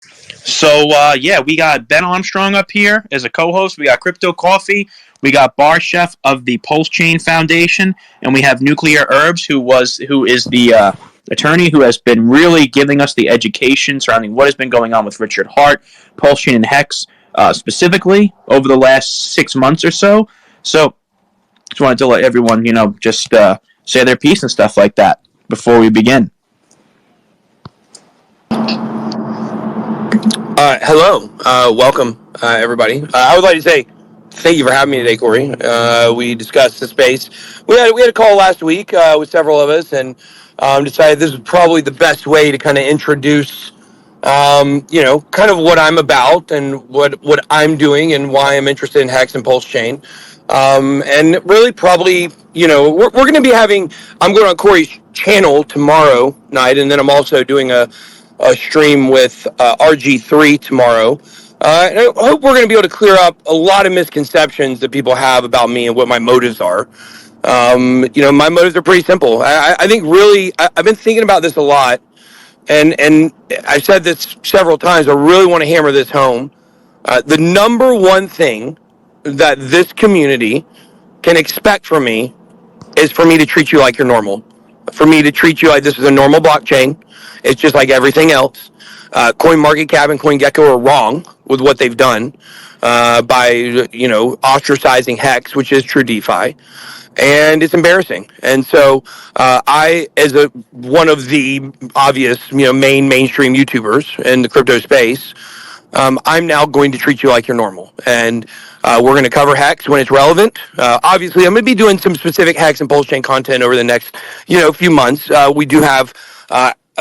So we got Ben Armstrong up here as a co-host. We got Crypto Coffee. We got Bar Chef of the PulseChain Foundation, and we have Nuclear Herbs, who is the attorney who has been really giving us the education surrounding what has been going on with Richard Hart, PulseChain and HEX, specifically over the last 6 months or so. So just wanted to let everyone, just say their piece and stuff like that before we begin. Hello, welcome, everybody. I would like to say thank you for having me today, Corey. We discussed the space. We had a call last week with several of us, and decided this was probably the best way to kind of introduce, kind of what I'm about and what I'm doing and why I'm interested in Hex and PulseChain. And really probably, we're going to be I'm going on Corey's channel tomorrow night, and then I'm also doing a stream with RG3 tomorrow. And I hope we're going to be able to clear up a lot of misconceptions that people have about me and what my motives are. My motives are pretty simple. I think really, I've been thinking about this a lot, and I've said this several times. I really want to hammer this home. The number one thing that this community can expect from me is for me to treat you like you're normal. For me to treat you like this is a normal blockchain. It's just like everything else. CoinMarketCap and CoinGecko are wrong with what they've done by ostracizing Hex, which is true DeFi, and it's embarrassing. And so I, as one of the obvious mainstream YouTubers in the crypto space, I'm now going to treat you like you're normal, and we're going to cover Hex when it's relevant. Obviously, I'm going to be doing some specific Hex and PulseChain content over the next few months. We do have.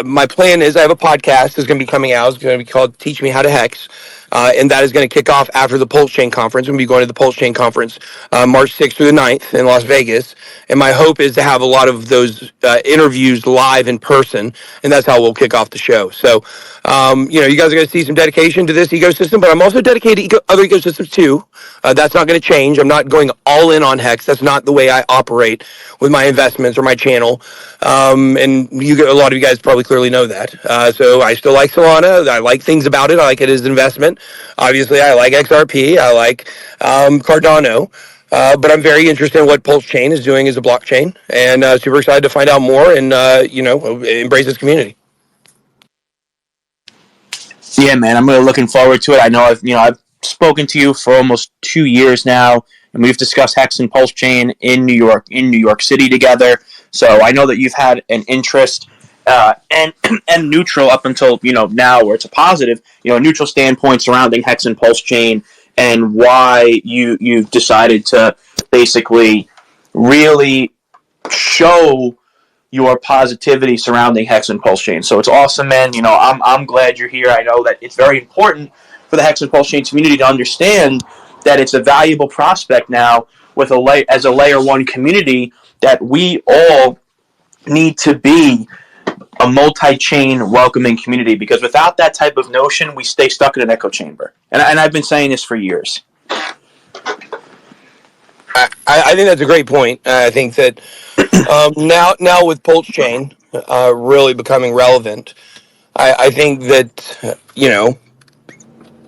My plan is I have a podcast that's going to be coming out. It's going to be called Teach Me How to Hex. And that is going to kick off after the Pulschain conference. I'm going to be going to the Pulschain conference March 6th through the 9th in Las Vegas. And my hope is to have a lot of those interviews live in person. And that's how we'll kick off the show. So, you guys are going to see some dedication to this ecosystem, but I'm also dedicated to other ecosystems too. That's not going to change. I'm not going all in on Hex. That's not the way I operate with my investments or my channel. And a lot of you guys probably clearly know that. So I still like Solana. I like things about it. I like it as an investment. Obviously, I like XRP. I like Cardano. But I'm very interested in what PulseChain is doing as a blockchain, and super excited to find out more and, embrace this community. Yeah, man, I'm really looking forward to it. I know I've spoken to you for almost 2 years now, and we've discussed Hex and PulseChain in New York City together. So I know that you've had an interest and neutral up until now, where it's a positive, neutral standpoint surrounding Hex and PulseChain, and why you've decided to basically really show your positivity surrounding Hex and PulseChain. So it's awesome, man. I'm glad you're here. I know that it's very important for the Hex and PulseChain community to understand that it's a valuable prospect now with as a layer one community, that we all need to be a multi-chain welcoming community, because without that type of notion, we stay stuck in an echo chamber. And I've been saying this for years. I think that's a great point. I think that now with PulseChain really becoming relevant, I think that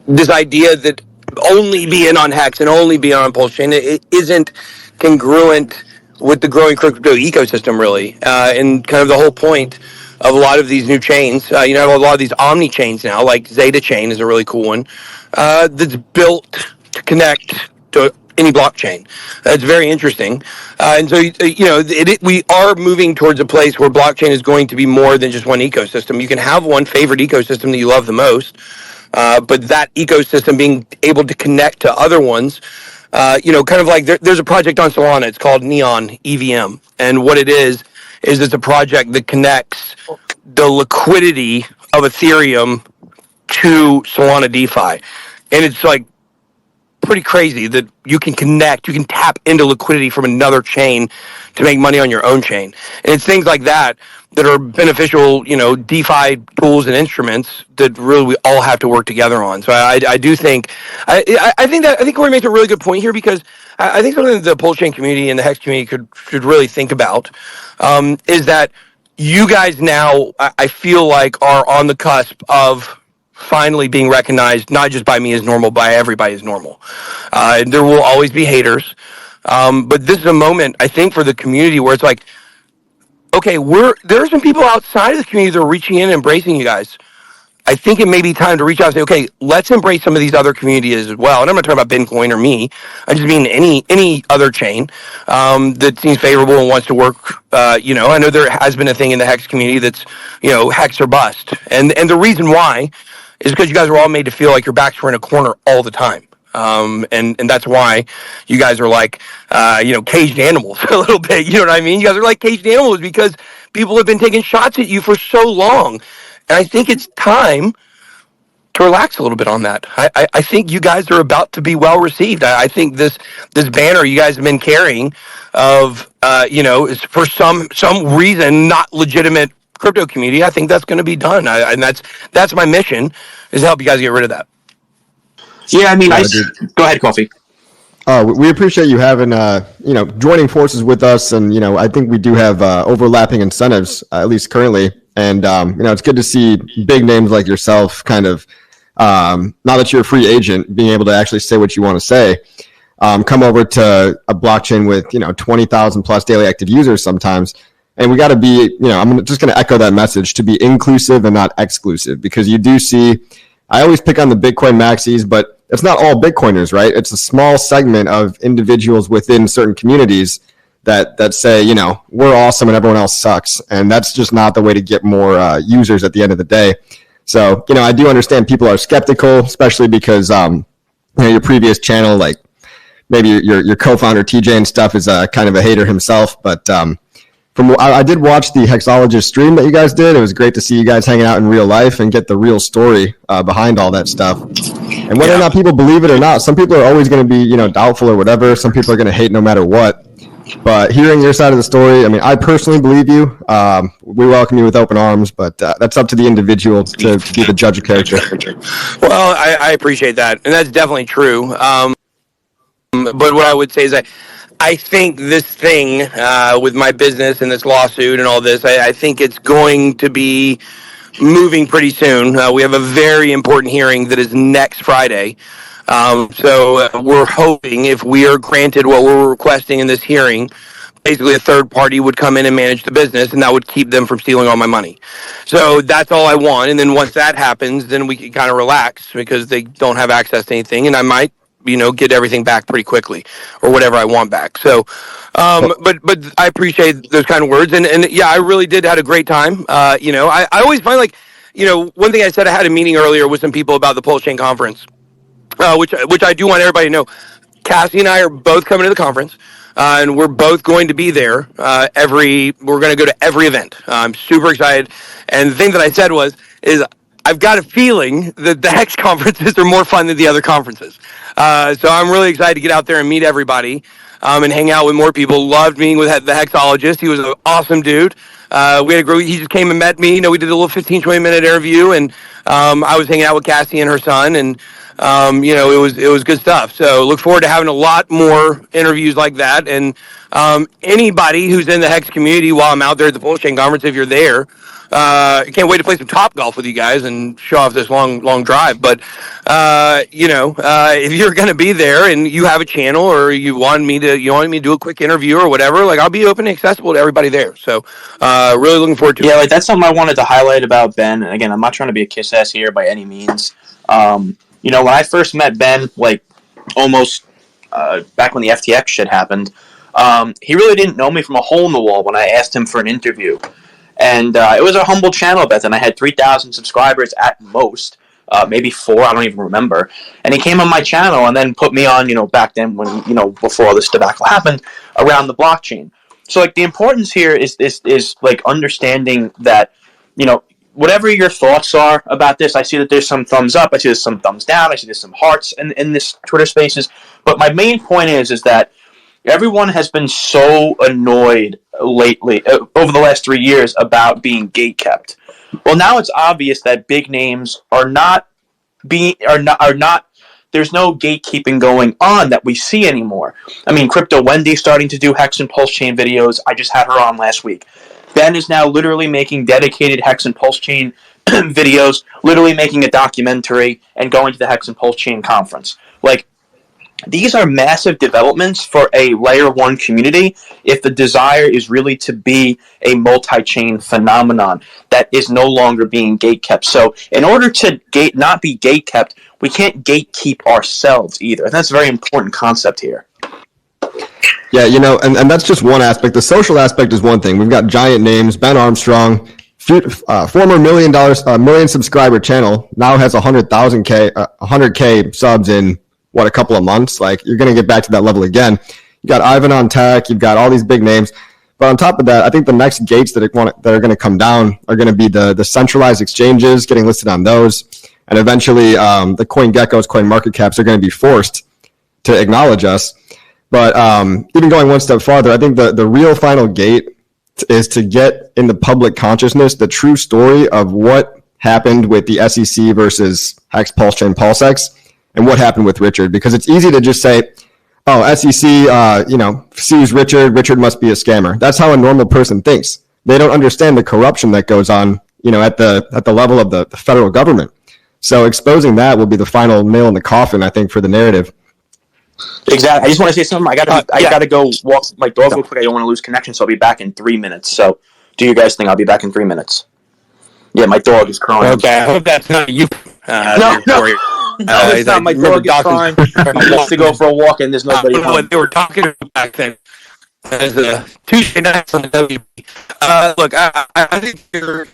this idea that only being on Hex and only being on PulseChain, it isn't congruent with the growing crypto ecosystem, really, and kind of the whole point of a lot of these new chains. Have a lot of these omni chains now, like Zeta Chain is a really cool one that's built to connect to any blockchain. It's very interesting. And so, we are moving towards a place where blockchain is going to be more than just one ecosystem. You can have one favorite ecosystem that you love the most, but that ecosystem being able to connect to other ones, kind of like there's a project on Solana. It's called Neon EVM. And what it is it's a project that connects the liquidity of Ethereum to Solana DeFi. And it's like pretty crazy that you can tap into liquidity from another chain to make money on your own chain. And it's things like that are beneficial, DeFi tools and instruments that really we all have to work together on. So I do think, I think Corey makes a really good point here, because I think something that the PulseChain community and the Hex community should really think about is that you guys now, I feel like, are on the cusp of finally being recognized, not just by me as normal, by everybody as normal. There will always be haters. But this is a moment, I think, for the community where it's like, okay, there are some people outside of the community that are reaching in and embracing you guys. I think it may be time to reach out and say, okay, let's embrace some of these other communities as well. And I'm not talking about Bitcoin or me. I just mean any other chain that seems favorable and wants to work. I know there has been a thing in the Hex community that's, Hex or bust. And the reason why is because you guys are all made to feel like your backs were in a corner all the time. And that's why you guys are like, caged animals a little bit. You know what I mean? You guys are like caged animals because people have been taking shots at you for so long. And I think it's time to relax a little bit on that. I think you guys are about to be well received. I think this banner you guys have been carrying of, is for some reason not legitimate crypto community. I think that's going to be done. And that's my mission, is to help you guys get rid of that. Yeah, I mean, go ahead, Coffee. We appreciate you having, joining forces with us. And, I think we do have overlapping incentives, at least currently. And, it's good to see big names like yourself kind of, now that you're a free agent, being able to actually say what you want to say, come over to a blockchain with, 20,000 plus daily active users sometimes. And we got to be, I'm just going to echo that message, to be inclusive and not exclusive, because you do see, I always pick on the Bitcoin maxis, but it's not all Bitcoiners, right? It's a small segment of individuals within certain communities that say, we're awesome and everyone else sucks. And that's just not the way to get more users at the end of the day. So, I do understand people are skeptical, especially because, your previous channel, like maybe your co-founder TJ and stuff is kind of a hater himself. But I did watch the Hexologist stream that you guys did. It was great to see you guys hanging out in real life and get the real story behind all that stuff. And whether or not people believe it or not, some people are always going to be, doubtful or whatever. Some people are going to hate no matter what. But hearing your side of the story, I mean, I personally believe you. We welcome you with open arms, but that's up to the individual to be the judge of character. Well, I appreciate that, and that's definitely true. But what I would say is I think this thing with my business and this lawsuit and all this, I think it's going to be moving pretty soon. We have a very important hearing that is next Friday. So we're hoping, if we are granted what we're requesting in this hearing, basically a third party would come in and manage the business, and that would keep them from stealing all my money. So that's all I want. And then once that happens, then we can kind of relax, because they don't have access to anything, and I might, get everything back pretty quickly, or whatever I want back. So, but I appreciate those kind of words. And yeah, I really had a great time. I always find, like, one thing I said, I had a meeting earlier with some people about the Pulschain conference. Which I do want everybody to know. Cassie and I are both coming to the conference, and we're both going to be there. We're going to go to every event. I'm super excited. And the thing that I said is I've got a feeling that the Hex conferences are more fun than the other conferences. So I'm really excited to get out there and meet everybody, and hang out with more people. Loved meeting with the Hexologist. He was an awesome dude. We had a great, he just came and met me. We did a little 15-20 minute interview, and I was hanging out with Cassie and her son, and it was good stuff. So look forward to having a lot more interviews like that. And anybody who's in the Hex community while I'm out there at the Pulschain conference, if you're there, I can't wait to play some Top Golf with you guys and show off this long drive. But if you're going to be there and you have a channel, or you want me to do a quick interview or whatever, like, I'll be open and accessible to everybody there. So really looking forward to it. Yeah, like, that's something I wanted to highlight about Ben. And again, I'm not trying to be a kiss ass here by any means. When I first met Ben, like, almost back when the FTX shit happened, he really didn't know me from a hole in the wall when I asked him for an interview. And it was a humble channel back then. I had 3,000 subscribers at most, maybe 4, I don't even remember. And he came on my channel and then put me on, back then when, before all this debacle happened, around the blockchain. So, like, the importance here is like, understanding that, whatever your thoughts are about this, I see that there's some thumbs up, I see there's some thumbs down, I see there's some hearts in this Twitter Spaces. But my main point is that everyone has been so annoyed lately, over the last 3 years, about being gatekept. Well, now it's obvious that big names are not. There's no gatekeeping going on that we see anymore. I mean, Crypto Wendy's starting to do Hex and Pulschain videos. I just had her on last week. Ben is now literally making dedicated Hex and Pulschain videos, literally making a documentary, and going to the Hex and PulseChain conference. Like, these are massive developments for a layer one community if the desire is really to be a multi-chain phenomenon that is no longer being gatekept. So in order to not be gatekept, we can't gatekeep ourselves either. And that's a very important concept here. Yeah, and that's just one aspect. The social aspect is one thing. We've got giant names. Ben Armstrong, former million subscriber channel, now has 100K subs in a couple of months. Like, you're going to get back to that level again. You got Ivan on tech. You've got all these big names. But on top of that, I think the next gates that are going to come down are going to be the centralized exchanges, getting listed on those. And eventually the CoinGeckos, CoinMarketCaps are going to be forced to acknowledge us. But even going one step farther, I think the real final gate is to get in the public consciousness the true story of what happened with the SEC versus Hex, PulseChain, PulseX, and what happened with Richard. Because it's easy to just say, oh, SEC, sees Richard. Richard must be a scammer. That's how a normal person thinks. They don't understand the corruption that goes on, at the level of the federal government. So exposing that will be the final nail in the coffin, I think, for the narrative. Exactly. I just want to say something. I gotta go walk my dog real quick. I don't want to lose connection, so I'll be back in 3 minutes. So, do you guys think I'll be back in 3 minutes? Yeah, my dog is crying. Okay, I hope that's not you. No, it's not. My dog is crying. He wants to go for a walk, and there's nobody home. What they were talking about back then as a Tuesday night on the WB. Look, I think you're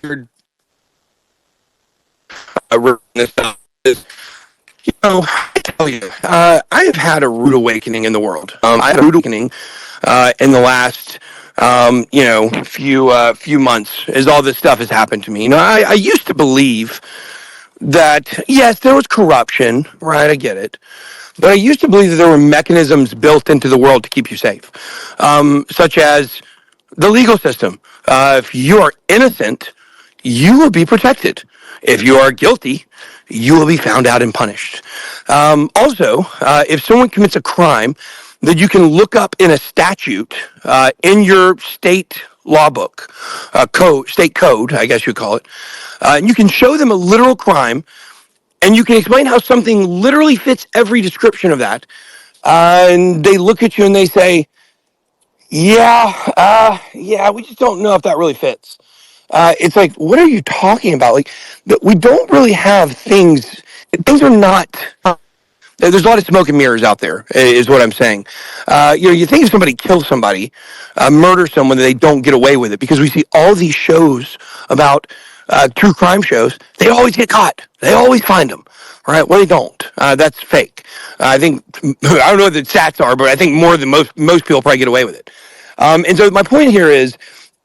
this stuff is. I tell you, I have had a rude awakening in the world. I had a rude awakening in the last, few months as all this stuff has happened to me. I used to believe that, yes, there was corruption, right? I get it. But I used to believe that there were mechanisms built into the world to keep you safe, such as the legal system. If you are innocent, you will be protected. If you are guilty, you will be found out and punished. Also, if someone commits a crime that you can look up in a statute in your state law book, state code, I guess you call it, and you can show them a literal crime, and you can explain how something literally fits every description of that, and they look at you and they say, yeah, we just don't know if that really fits. It's like, what are you talking about? Like, we don't really have things. Things are not. There's a lot of smoke and mirrors out there, is what I'm saying. You think if somebody kills somebody, murder someone, they don't get away with it, because we see all these shows about true crime shows. They always get caught. They always find them. Right? Well, they don't. That's fake. I think, I don't know what the stats are, but I think more than most people probably get away with it. And so my point here is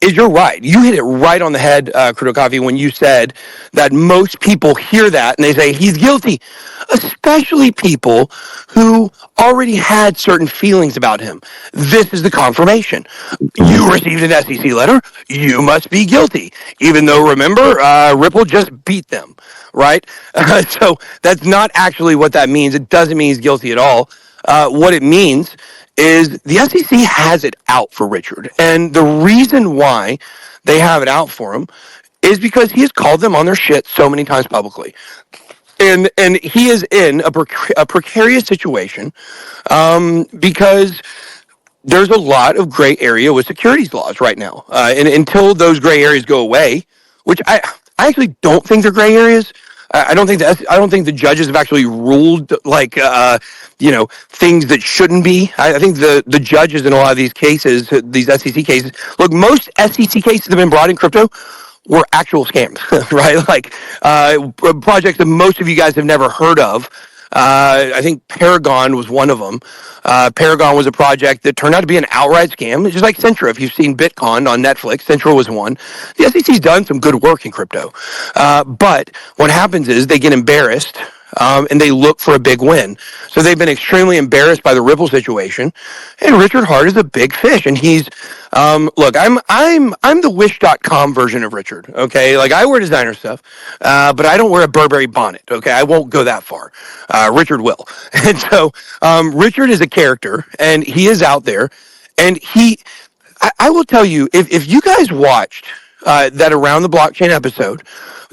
you're right. You hit it right on the head, Crypto Coffee, when you said that most people hear that and they say he's guilty, especially people who already had certain feelings about him. This is the confirmation. You received an SEC letter. You must be guilty, even though, remember, Ripple just beat them, right? So that's not actually what that means. It doesn't mean he's guilty at all. What it means is the SEC has it out for Richard. And the reason why they have it out for him is because he has called them on their shit so many times publicly. And he is in a precarious situation because there's a lot of gray area with securities laws right now. And until those gray areas go away, which I actually don't think they're gray areas. I don't think the judges have actually ruled things that shouldn't be. I think the judges in a lot of these cases, these SEC cases, look, most SEC cases that have been brought in crypto were actual scams, right? Like projects that most of you guys have never heard of. I think Paragon was one of them. Paragon was a project that turned out to be an outright scam. It's just like Centra. If you've seen Bitcoin on Netflix, Centra was one. The SEC's done some good work in crypto. But what happens is they get embarrassed and they look for a big win. So they've been extremely embarrassed by the Ripple situation. And Richard Hart is a big fish. And he's, look, I'm the Wish.com version of Richard. Okay. Like, I wear designer stuff, but I don't wear a Burberry bonnet. Okay. I won't go that far. Richard will. And so, Richard is a character and he is out there, and I will tell you, if you guys watched, that Around the Blockchain episode,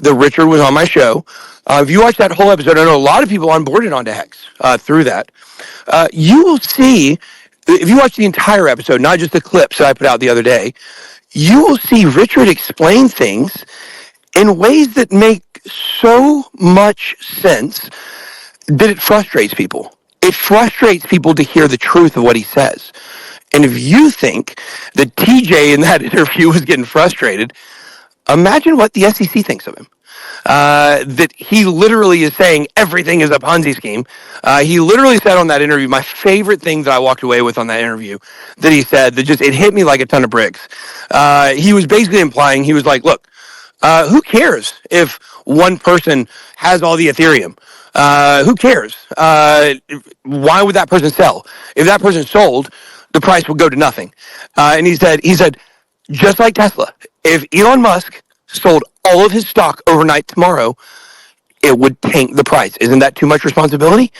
that Richard was on my show, if you watch that whole episode, I know a lot of people onboarded onto Hex through that. You will see, if you watch the entire episode, not just the clips that I put out the other day, you will see Richard explain things in ways that make so much sense that it frustrates people. It frustrates people to hear the truth of what he says. And if you think that TJ in that interview was getting frustrated, imagine what the SEC thinks of him. That he literally is saying everything is a Ponzi scheme. He literally said on that interview, my favorite thing that I walked away with on that interview, that he said that just, it hit me like a ton of bricks. He was basically implying, he was like, look, who cares if one person has all the Ethereum? Who cares? Why would that person sell? If that person sold, the price would go to nothing. And he said, just like Tesla, if Elon Musk sold all of his stock overnight tomorrow, it would tank the price. Isn't that too much responsibility?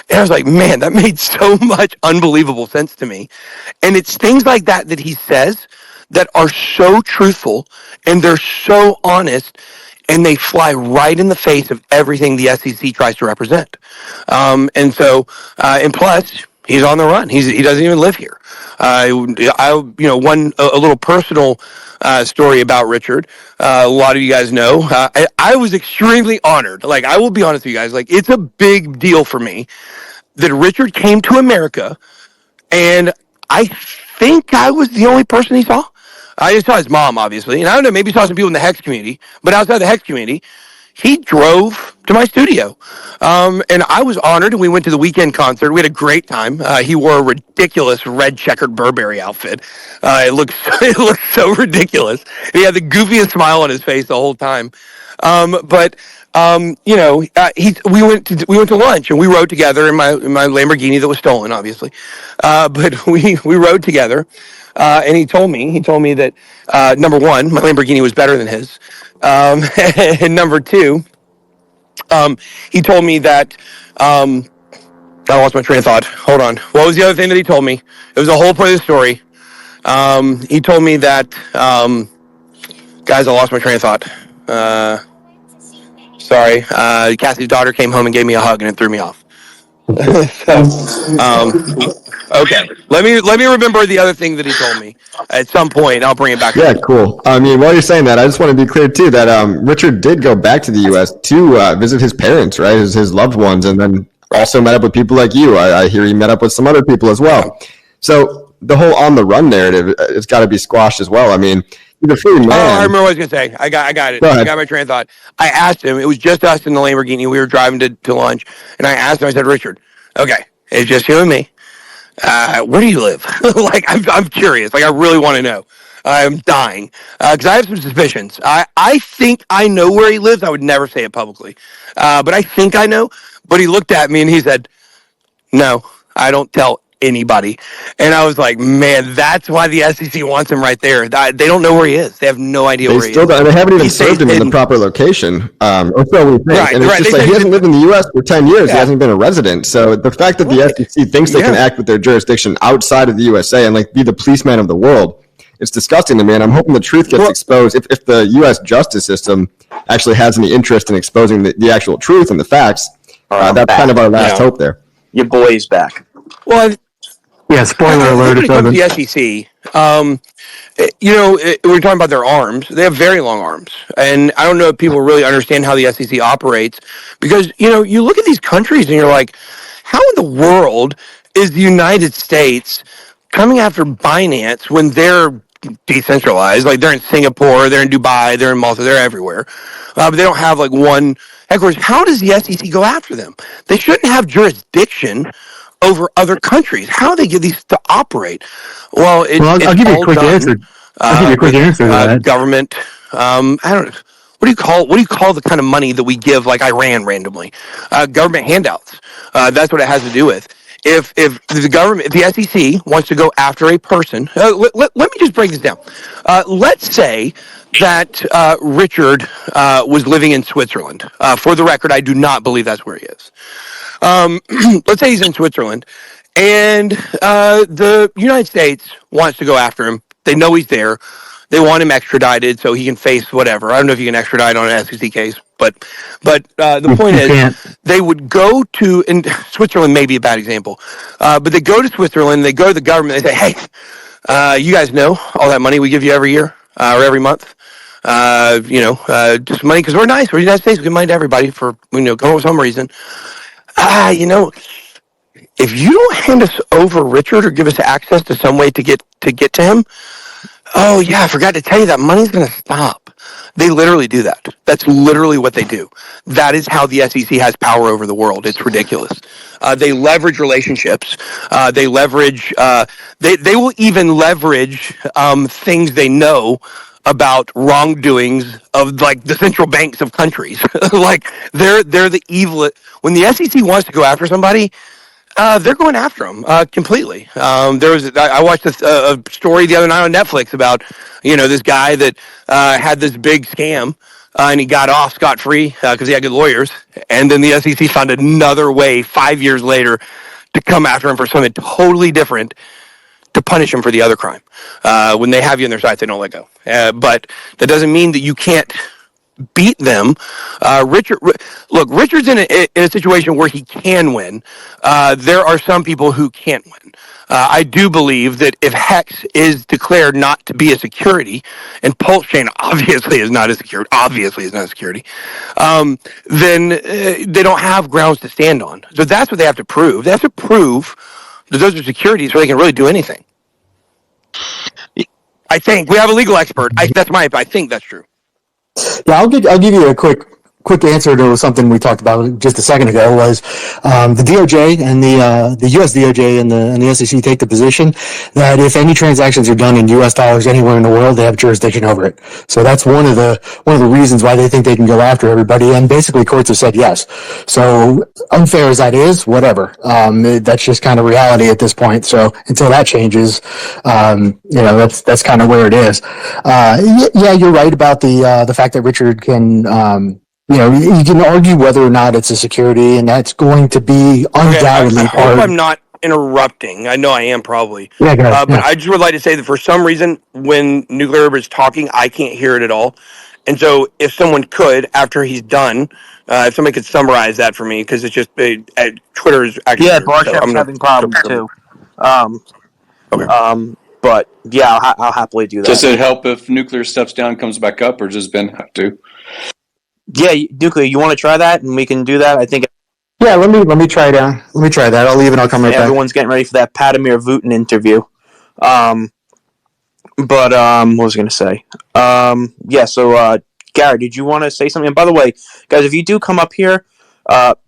And I was like, man, that made so much unbelievable sense to me. And it's things like that that he says that are so truthful and they're so honest, and they fly right in the face of everything the SEC tries to represent. And plus, he's on the run. He doesn't even live here. A little personal story about Richard. A lot of you guys know. I was extremely honored. Like, I will be honest with you guys. Like, it's a big deal for me that Richard came to America, and I think I was the only person he saw. I just saw his mom, obviously, and I don't know, maybe saw some people in the Hex community, but outside the Hex community, he drove to my studio. And I was honored, and we went to the weekend concert. We had a great time. He wore a ridiculous red checkered Burberry outfit. It looked so ridiculous. And he had the goofiest smile on his face the whole time. We went to lunch, and we rode together in my Lamborghini that was stolen, obviously. But we rode together. And he told me that, number one, my Lamborghini was better than his. And number two, he told me that, I lost my train of thought. Hold on. What was the other thing that he told me? It was the whole point of the story. He told me that, guys, I lost my train of thought. Sorry. Cassie's daughter came home and gave me a hug, and it threw me off. Okay. Let me remember the other thing that he told me at some point. I'll bring it back. Yeah, cool. I mean, while you're saying that, I just want to be clear too that Richard did go back to the U.S. to visit his parents, right, his loved ones, and then also met up with people like you. I hear he met up with some other people as well. So the whole on the run narrative, it's got to be squashed as well. I mean, he's a free man. I remember what I was going to say. I got it. I got my train of thought. I asked him. It was just us in the Lamborghini. We were driving to lunch, and I asked him. I said, Richard, okay, it's just you and me. Where do you live? Like, I'm curious. Like, I really want to know. I'm dying because I have some suspicions. I think I know where he lives. I would never say it publicly, but I think I know. But he looked at me and he said, "No, I don't tell anybody." And I was like, "Man, that's why the SEC wants him right there. They don't know where he is. They have no idea where he is. They haven't even served him in the proper location. Or so we think. Right, and it's just like he hasn't lived in the U.S. for 10 years. Yeah. He hasn't been a resident. So the fact that the SEC thinks they can act with their jurisdiction outside of the USA and like be the policeman of the world, it's disgusting to me. And I'm hoping the truth gets exposed. If the U.S. justice system actually has any interest in exposing the actual truth and the facts, that's kind of our last hope there. Your boy is back. Well, yeah, spoiler alert. When it comes to the SEC, we're talking about their arms. They have very long arms. And I don't know if people really understand how the SEC operates because, you look at these countries and you're like, how in the world is the United States coming after Binance when they're decentralized? Like, they're in Singapore, they're in Dubai, they're in Malta, they're everywhere. But they don't have like one headquarters. How does the SEC go after them? They shouldn't have jurisdiction over other countries. How do they get these to operate? Well, I'll give you a quick answer. I'll give you a quick answer to that. Government. I don't know. What do you call the kind of money that we give like Iran randomly? Government handouts. That's what it has to do with. If the SEC wants to go after a person, let me just break this down. Let's say that Richard was living in Switzerland. For the record, I do not believe that's where he is. Let's say he's in Switzerland, and the United States wants to go after him. They know he's there. They want him extradited so he can face whatever. I don't know if you can extradite on an SEC case, but the point is, they would go to, and Switzerland may be a bad example, but they go to Switzerland, they go to the government, they say, hey, you guys know all that money we give you every year or every month? Just money because we're nice. We're the United States. We give money to everybody for, for some reason. If you don't hand us over Richard or give us access to some way to get to him, oh yeah, I forgot to tell you that money's going to stop. They literally do that. That's literally what they do. That is how the SEC has power over the world. It's ridiculous. They leverage relationships. They leverage. They will even leverage things they know about wrongdoings of like the central banks of countries. Like they're the evil. When the SEC wants to go after somebody, they're going after him completely. I watched a story the other night on Netflix about this guy that had this big scam and he got off scot-free because he had good lawyers, and then the SEC found another way 5 years later to come after him for something totally different, to punish him for the other crime. When they have you on their side, they don't let go. But that doesn't mean that you can't beat them. Richard's in a situation where he can win. There are some people who can't win. I do believe that if HEX is declared not to be a security, and Pulschain obviously is not a security, then they don't have grounds to stand on. So that's what they have to prove. They have to prove that those are securities where they can really do anything. I think we have a legal expert. I think that's true. Yeah, I'll give you a quick answer to something we talked about just a second ago. Was the DOJ and the U.S. DOJ and the SEC take the position that if any transactions are done in U.S. dollars anywhere in the world, they have jurisdiction over it. So that's one of the reasons why they think they can go after everybody. And basically, courts have said yes. So unfair as that is, whatever. That's just kind of reality at this point. So until that changes, that's kind of where it is. Yeah, you're right about the fact that Richard can. You can argue whether or not it's a security, and that's going to be undoubtedly I hope I'm not interrupting. I know I am probably. Yeah, go ahead. But I just would like to say that for some reason, when Nuclear Herb is talking, I can't hear it at all. And so if someone could, after he's done, if somebody could summarize that for me, because it's just, Twitter is actually... Yeah, Barshap's having problems too. Okay. But yeah, I'll happily do that. Does it help if Nuclear steps down, comes back up, or does Ben have to? Yeah, Nuclear, you want to try that, and we can do that. I think. Yeah, let me try that. Let me try that. I'll leave and I'll come right back. Everyone's getting ready for that Padamir Vutin interview. What was I going to say? So Gary, did you want to say something? And by the way, guys, if you do come up here,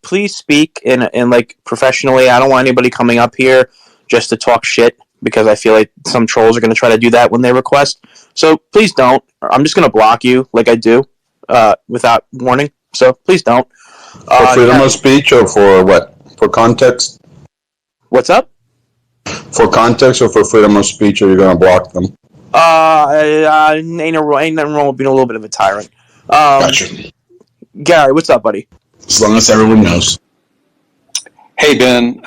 please speak in like professionally. I don't want anybody coming up here just to talk shit, because I feel like some trolls are going to try to do that when they request. So please don't. I'm just going to block you like I do. Without warning, so please don't. For freedom of speech, or for what? For context? What's up? For context, or for freedom of speech, are you going to block them? Ain't nothing wrong with being a little bit of a tyrant. Gotcha. Gary, what's up, buddy? As long as everyone knows. Hey, Ben.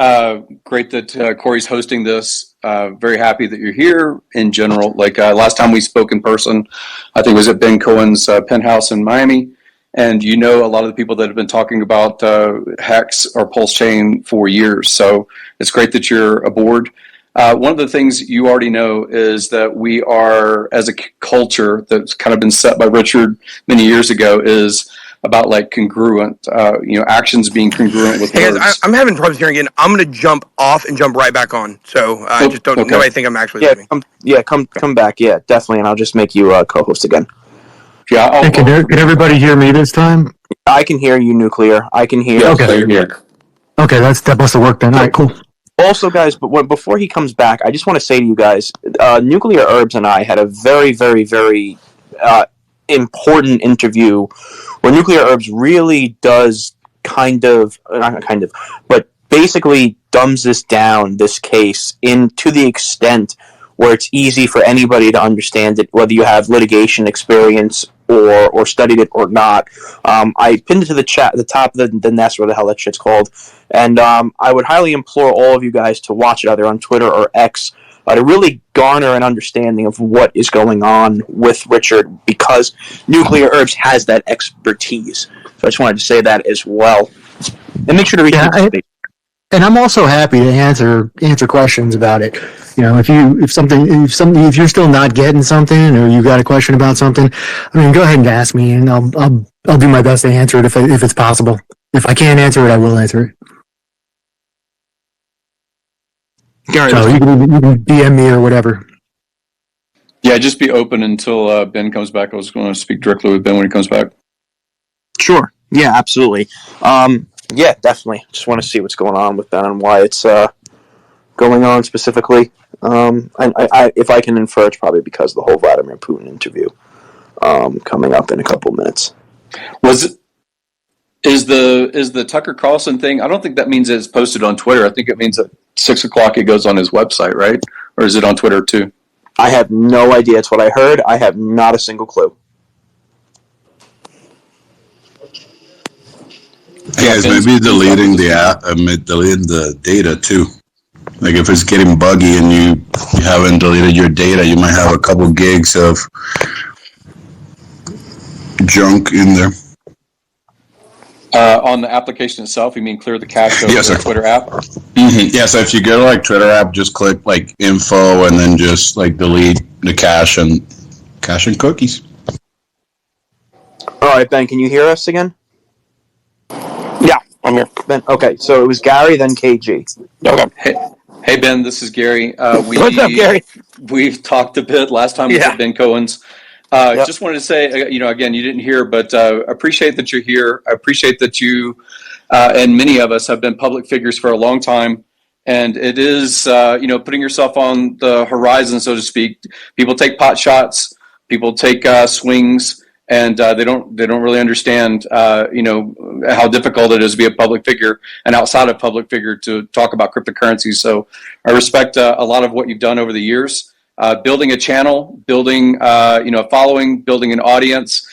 Great that Corey's hosting this. Very happy that you're here in general. Like last time we spoke in person, I think it was at Ben Cohen's penthouse in Miami. And a lot of the people that have been talking about HEX or Pulschain for years. So it's great that you're aboard. One of the things you already know is that we are, as a culture that's kind of been set by Richard many years ago, is about like congruent, actions being congruent with words. Guys, I'm having problems hearing again. I'm going to jump off and jump right back on. So I just don't know. I think I'm actually leaving. Come back. Yeah, definitely. And I'll just make you co-host again. Yeah. Can everybody hear me this time? I can hear you, Nuclear. I can hear. Okay. Okay, that must have worked then. All right, cool. Also, guys, but before he comes back, I just want to say to you guys, Nuclear Herbs and I had a very, very, very important interview where Nuclear Herbs really does but basically dumbs this case to the extent where it's easy for anybody to understand it, whether you have litigation experience or studied it or not. I pinned it to the chat at the top of the nest, where the hell that shit's called, and I would highly implore all of you guys to watch it either on Twitter or X. to really garner an understanding of what is going on with Richard, because Nuclear Herbs has that expertise. So I just wanted to say that as well. And make sure to reach out to me. And I'm also happy to answer questions about it. If you're still not getting something, or you got a question about something, I mean, go ahead and ask me, and I'll do my best to answer it if it's possible. If I can't answer it, I will answer it. Gary, so you can DM me or whatever. Yeah, just be open until Ben comes back. I was going to speak directly with Ben when he comes back. Sure. Yeah, absolutely. Yeah, definitely. Just want to see what's going on with that and why it's going on specifically. If I can infer, it's probably because of the whole Vladimir Putin interview coming up in a couple minutes. Is the Tucker Carlson thing? I don't think that means it's posted on Twitter. I think it means at 6 o'clock it goes on his website, right? Or is it on Twitter too? I have no idea. It's what I heard. I have not a single clue. Yes, maybe deleting the app, deleting the data too. Like if it's getting buggy and you haven't deleted your data, you might have a couple gigs of junk in there. On the application itself, you mean clear the cache of the Twitter app? Mm-hmm. Yeah, so if you go to like Twitter app, just click like info and then just like delete the cache and cookies. All right, Ben, can you hear us again? Yeah, I'm here. Ben, okay, so it was Gary, then KG. Okay. Hey Ben, this is Gary. What's up, Gary? We've talked a bit last time with Ben Cohen's. Just wanted to say, again, you didn't hear, but appreciate that you're here. I appreciate that you and many of us have been public figures for a long time. And it is, putting yourself on the horizon, so to speak. People take pot shots, people take swings, and they don't really understand, how difficult it is to be a public figure and outside of public figure to talk about cryptocurrency. So I respect a lot of what you've done over the years. Building a channel, building a following, building an audience,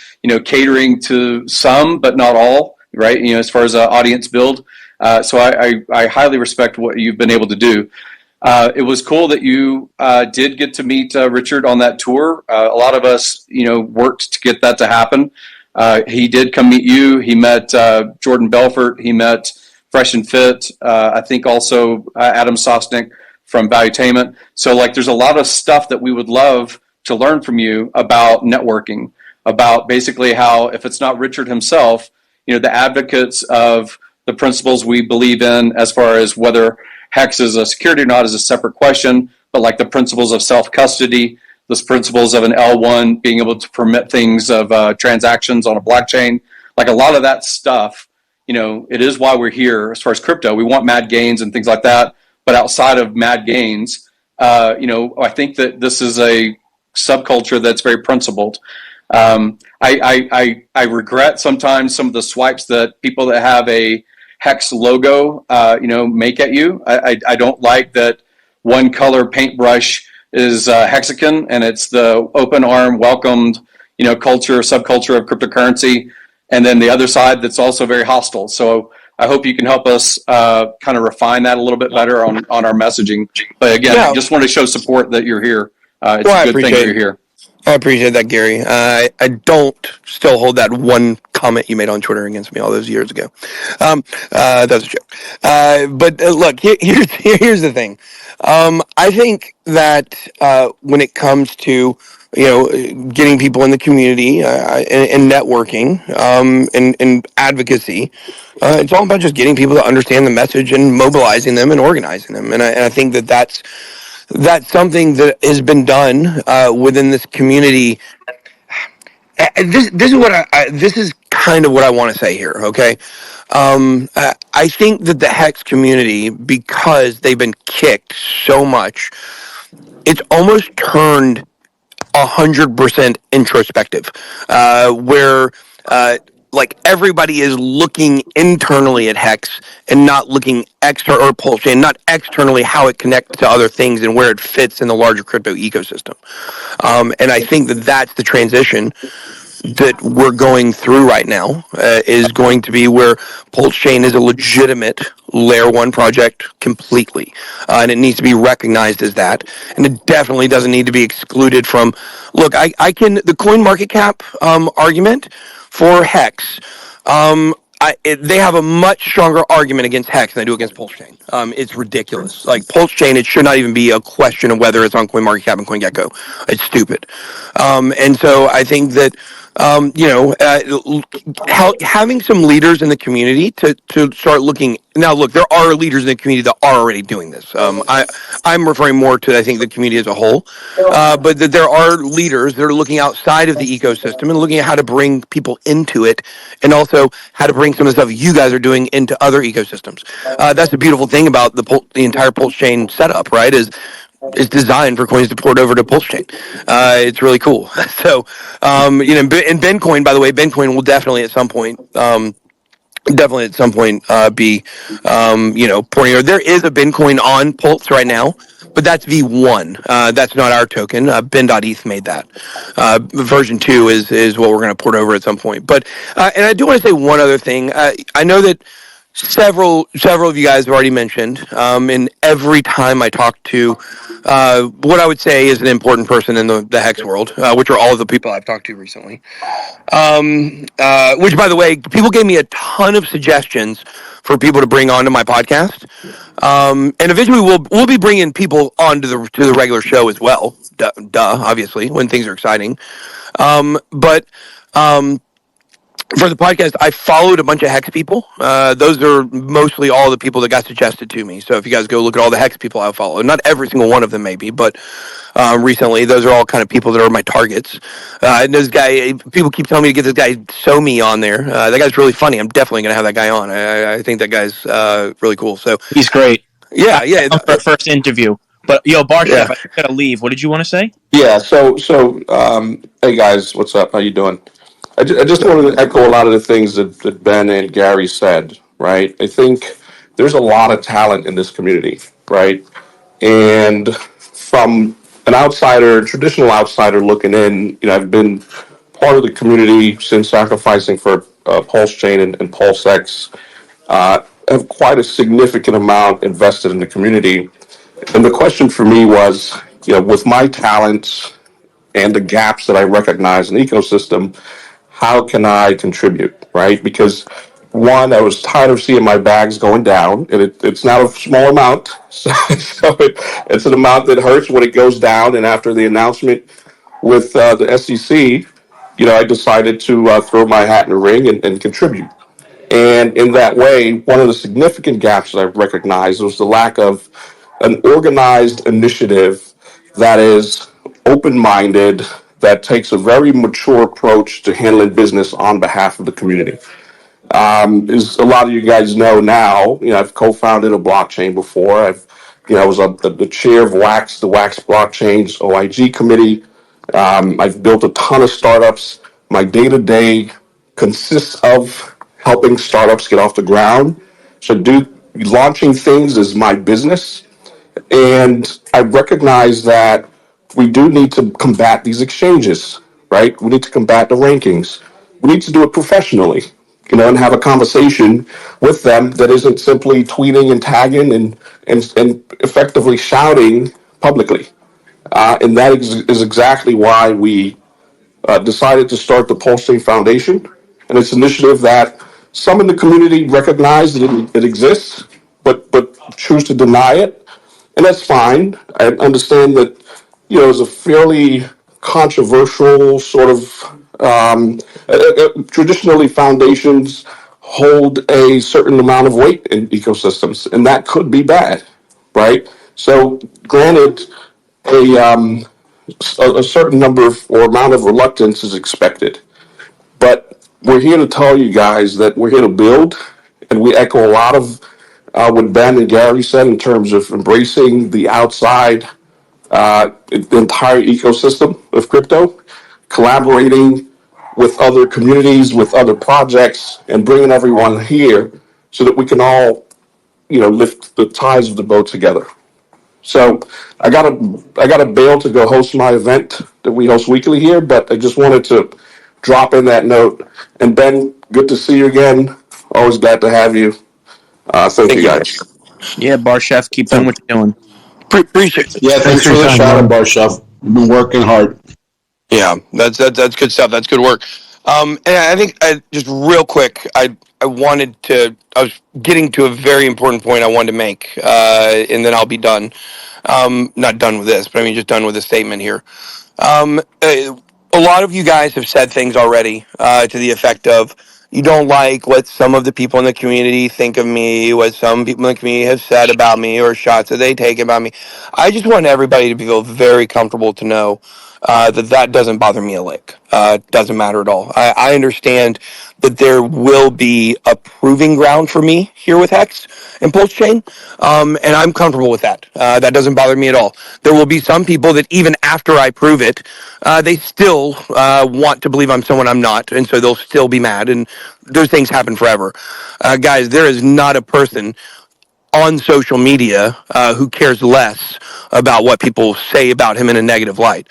catering to some but not all, right? As far as audience build. So I highly respect what you've been able to do. It was cool that you did get to meet Richard on that tour. A lot of us, worked to get that to happen. He did come meet you. He met Jordan Belfort. He met Fresh and Fit. I think also Adam Sosnick from Valuetainment. So there's a lot of stuff that we would love to learn from you about networking, about basically how, if it's not Richard himself, the advocates of the principles we believe in, as far as whether HEX is a security or not is a separate question, but the principles of self-custody, the principles of an L1 being able to permit things of transactions on a blockchain, a lot of that stuff, it is why we're here as far as crypto. We want mad gains and things like that. But outside of mad gains, I think that this is a subculture that's very principled. I regret sometimes some of the swipes that people that have a HEX logo, make at you. I don't like that one color paintbrush is hexagon and it's the open arm welcomed, subculture of cryptocurrency. And then the other side that's also very hostile. So I hope you can help us kind of refine that a little bit better on our messaging. But again, I just want to show support that you're here. It's a good thing that you're here. I appreciate that, Gary. I don't still hold that one comment you made on Twitter against me all those years ago. That was a joke. But look, here's the thing. I think that when it comes to getting people in the community and networking and advocacy, it's all about just getting people to understand the message and mobilizing them and organizing them. And I think that that's something that has been done within this community. This is what this is kind of what I want to say here. Okay, I think that the HEX community, because they've been kicked so much, it's almost turned 100% introspective, where everybody is looking internally at HEX and not looking external, or Pulschain, not externally how it connects to other things and where it fits in the larger crypto ecosystem. And I think that that's the transition that we're going through right now is going to be where Pulschain is a legitimate layer one project completely, and it needs to be recognized as that, and it definitely doesn't need to be excluded from. Look, I can the coin market cap argument for Hex. They have a much stronger argument against Hex than they do against Pulschain. It's ridiculous. Like Pulschain, it should not even be a question of whether it's on CoinMarketCap and CoinGecko. It's stupid. And so I think that having some leaders in the community to start looking now. Look, there are leaders in the community that are already doing this. I'm referring more to I think the community as a whole, but that there are leaders that are looking outside of the ecosystem and looking at how to bring people into it, and also how to bring some of the stuff you guys are doing into other ecosystems. That's the beautiful thing about the entire Pulschain setup, right? Is designed for coins to port over to Pulschain. It's really cool. So, and Bencoin, by the way, Bencoin will definitely at some point, be, porting over. There is a Bencoin on Pulse right now, but that's V1. That's not our token. Ben.eth made that. Version 2 is what we're going to port over at some point. But, and I do want to say one other thing. I know that several of you guys have already mentioned, and every time I talk to what I would say is an important person in the Hex world, which are all of the people I've talked to recently. Which, by the way, people gave me a ton of suggestions for people to bring onto my podcast, and eventually we'll be bringing people onto the regular show as well. Duh, obviously, when things are exciting. But for the podcast, I followed a bunch of Hex people. Those are mostly all the people that got suggested to me. So if you guys go look at all the Hex people I follow, not every single one of them maybe, but recently, those are all kind of people that are my targets. And this guy, people keep telling me to get this guy Somi on there. That guy's really funny. I'm definitely going to have that guy on. I think that guy's really cool. So He's great. Yeah. For our first interview. But Barchef, I gotta leave. What did you want to say? Yeah. So, hey guys, what's up? How you doing? I just wanted to echo a lot of the things that Ben and Gary said. Right. I think there's a lot of talent in this community. Right. And from an outsider, traditional outsider looking in, I've been part of the community since sacrificing for PulseChain and PulseX. Have quite a significant amount invested in the community. And the question for me was, with my talents and the gaps that I recognize in the ecosystem, how can I contribute, right? Because one, I was tired of seeing my bags going down, and it's not a small amount, so it's an amount that hurts when it goes down. And after the announcement with the SEC, I decided to throw my hat in the ring and contribute. And in that way, one of the significant gaps that I recognized was the lack of an organized initiative that is open-minded, that takes a very mature approach to handling business on behalf of the community. As a lot of you guys know now, I've co-founded a blockchain before. I was the chair of the Wax Blockchain's OIG committee. I've built a ton of startups. My day-to-day consists of helping startups get off the ground. So launching things is my business. And I recognize that we do need to combat these exchanges, right? We need to combat the rankings. We need to do it professionally, and have a conversation with them that isn't simply tweeting and tagging and effectively shouting publicly. And that is exactly why we decided to start the Pulschain Foundation. And it's an initiative that some in the community recognize that it exists, but choose to deny it. And that's fine. I understand that, it's a fairly controversial sort of, traditionally foundations hold a certain amount of weight in ecosystems, and that could be bad, right? So granted, a certain number or amount of reluctance is expected. But we're here to tell you guys that we're here to build, and we echo a lot of what Ben and Gary said in terms of embracing the outside, the entire ecosystem of crypto, collaborating with other communities, with other projects, and bringing everyone here so that we can all, lift the ties of the boat together. So I got a bail to go host my event that we host weekly here, but I just wanted to drop in that note. And Ben, good to see you again. Always glad to have you. Thank you guys. Yeah, Bar Chef, keep doing So, what you're doing. appreciate it. Yeah, Thanks thanks for for your the time, shout out, man. Bar Chef. You've been working hard. Yeah, that's good stuff. That's good work. And I think just real quick, I wanted to. I was getting to a very important point I wanted to make, and then I'll be done. Not done with this, but I mean just done with the statement here. A lot of you guys have said things already to the effect of you don't like what some of the people in the community think of me, what some people in the community have said about me, or shots that they take about me. I just want everybody to feel very comfortable to know that doesn't bother me a lick. Doesn't matter at all. I understand that there will be a proving ground for me here with Hex and Pulschain, and I'm comfortable with that. That doesn't bother me at all. There will be some people that even after I prove it, they still want to believe I'm someone I'm not, and so they'll still be mad, and those things happen forever. Guys, there is not a person on social media who cares less about what people say about him in a negative light.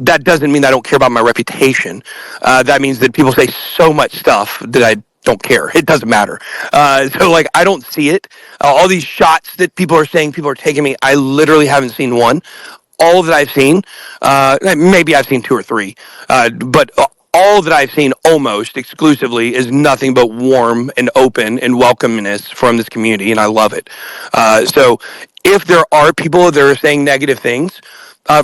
That doesn't mean I don't care about my reputation. That means that people say so much stuff that I don't care. It doesn't matter. So like I don't see it. All these shots that people are saying people are taking me, I literally haven't seen one. All that I've seen, maybe I've seen two or three, but all that I've seen almost exclusively is nothing but warm and open and welcomeness from this community, and I love it. So if there are people that are saying negative things,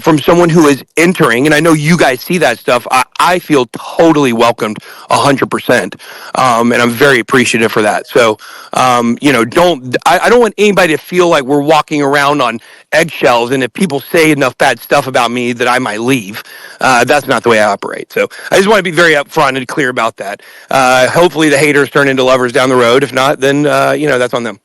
from someone who is entering, and I know you guys see that stuff, I feel totally welcomed 100%. And I'm very appreciative for that. So, I don't want anybody to feel like we're walking around on eggshells. And if people say enough bad stuff about me that I might leave, that's not the way I operate. So I just want to be very upfront and clear about that. Hopefully the haters turn into lovers down the road. If not, then, that's on them.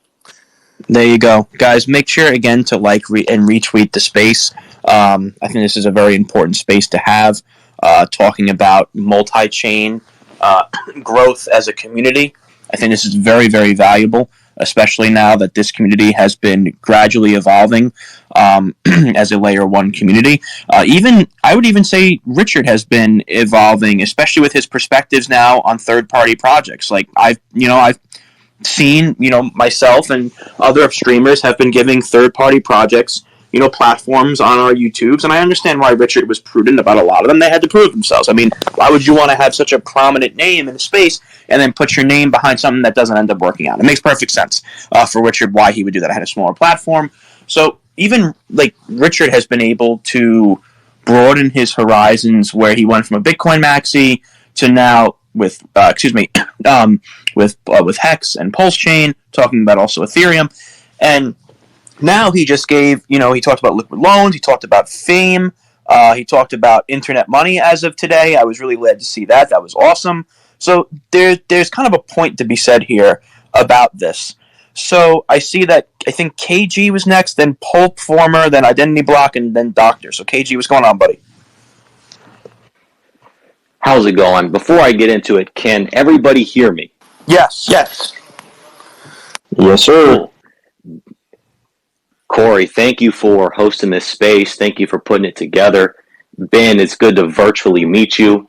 There you go, guys. Make sure again to and retweet the space. I think this is a very important space to have. Talking about multi-chain growth as a community, I think this is very, very valuable, especially now that this community has been gradually evolving as a layer one community. Even I would even say Richard has been evolving, especially with his perspectives now on third-party projects. Like I've seen, myself and other streamers have been giving third-party projects, platforms on our YouTubes, and I understand why Richard was prudent about a lot of them. They had to prove themselves. I mean, why would you want to have such a prominent name in the space and then put your name behind something that doesn't end up working out? It makes perfect sense for Richard why he would do that. I had a smaller platform. So even, like, Richard has been able to broaden his horizons where he went from a Bitcoin maxi to now with with Hex and Pulschain, talking about also Ethereum, and now he just gave, he talked about liquid loans, he talked about fame, he talked about internet money as of today. I was really glad to see that. That was awesome. So there's kind of a point to be said here about this. So I see that I think KG was next, then Pulp Former, then Identity Block, and then Doctor. So KG, what's going on, buddy? How's it going? Before I get into it, can everybody hear me? Yes. Yes. Yes, sir. Cool. Corey, thank you for hosting this space. Thank you for putting it together. Ben, it's good to virtually meet you.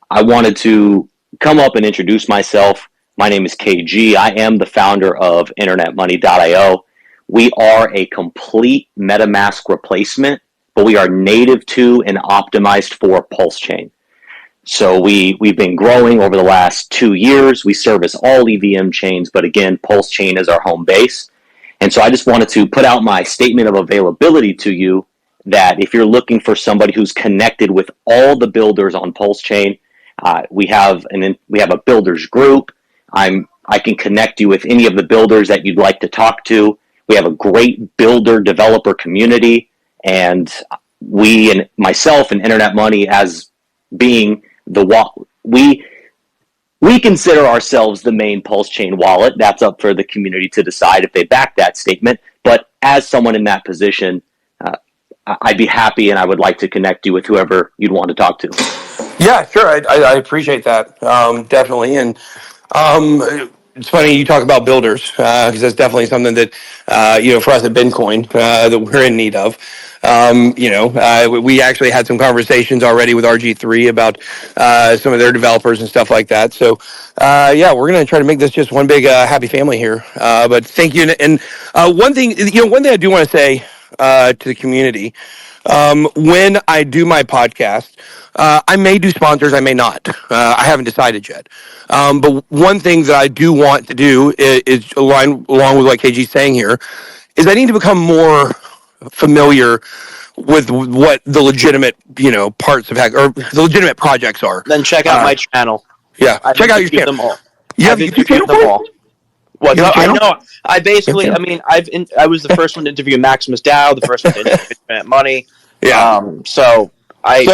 I wanted to come up and introduce myself. My name is KG. I am the founder of InternetMoney.io. We are a complete MetaMask replacement, but we are native to and optimized for Pulsechain. So we've been growing over the last 2 years. We service all EVM chains, but again, Pulschain is our home base. And so I just wanted to put out my statement of availability to you that if you're looking for somebody who's connected with all the builders on Pulschain, we have a builders group. I can connect you with any of the builders that you'd like to talk to. We have a great builder developer community, and we and myself and Internet Money as being we consider ourselves the main Pulschain wallet. That's up for the community to decide if they back that statement. But as someone in that position, I'd be happy and I would like to connect you with whoever you'd want to talk to. Yeah, sure. I appreciate that. Definitely. And it's funny you talk about builders because that's definitely something that, for us at Bitcoin that we're in need of. We actually had some conversations already with RG3 about some of their developers and stuff like that. So, we're going to try to make this just one big happy family here. But thank you. And one thing I do want to say to the community, when I do my podcast, I may do sponsors, I may not. I haven't decided yet. But one thing that I do want to do is along with what KG's saying here, is I need to become more familiar with what the legitimate, parts of Hex or the legitimate projects are. Then check out my channel. Yeah, check out your channel. Them all. You have a YouTube channel? Them all. Well, You have a I channel? know. I basically, I mean, I was the first one to interview Maximus Dow, the first one to interview Infinite Money. Yeah. So that's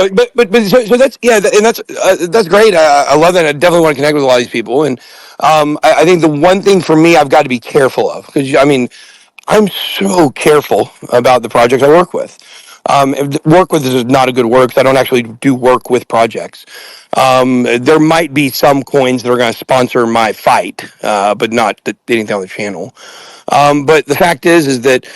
great. I love that. I definitely want to connect with a lot of these people, and I think the one thing for me I've got to be careful of, because I'm so careful about the projects I work with. Work with is not a good word because I don't actually do work with projects. There might be some coins that are going to sponsor my fight, but not anything on the channel. But the fact is that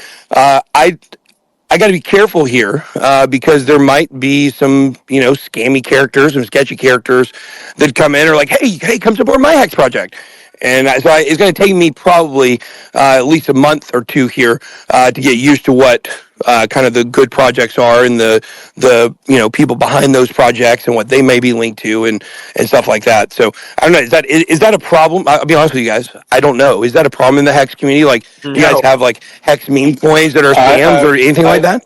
I got to be careful here because there might be some, scammy characters, some sketchy characters that come in and are like, hey, come support my Hex project. And so it's going to take me probably at least a month or two here to get used to what kind of the good projects are and the people behind those projects and what they may be linked to and stuff like that. So I don't know. Is that a problem? I'll be honest with you guys. I don't know. Is that a problem in the Hex community? Like, do you guys have like Hex meme coins that are scams or anything like that?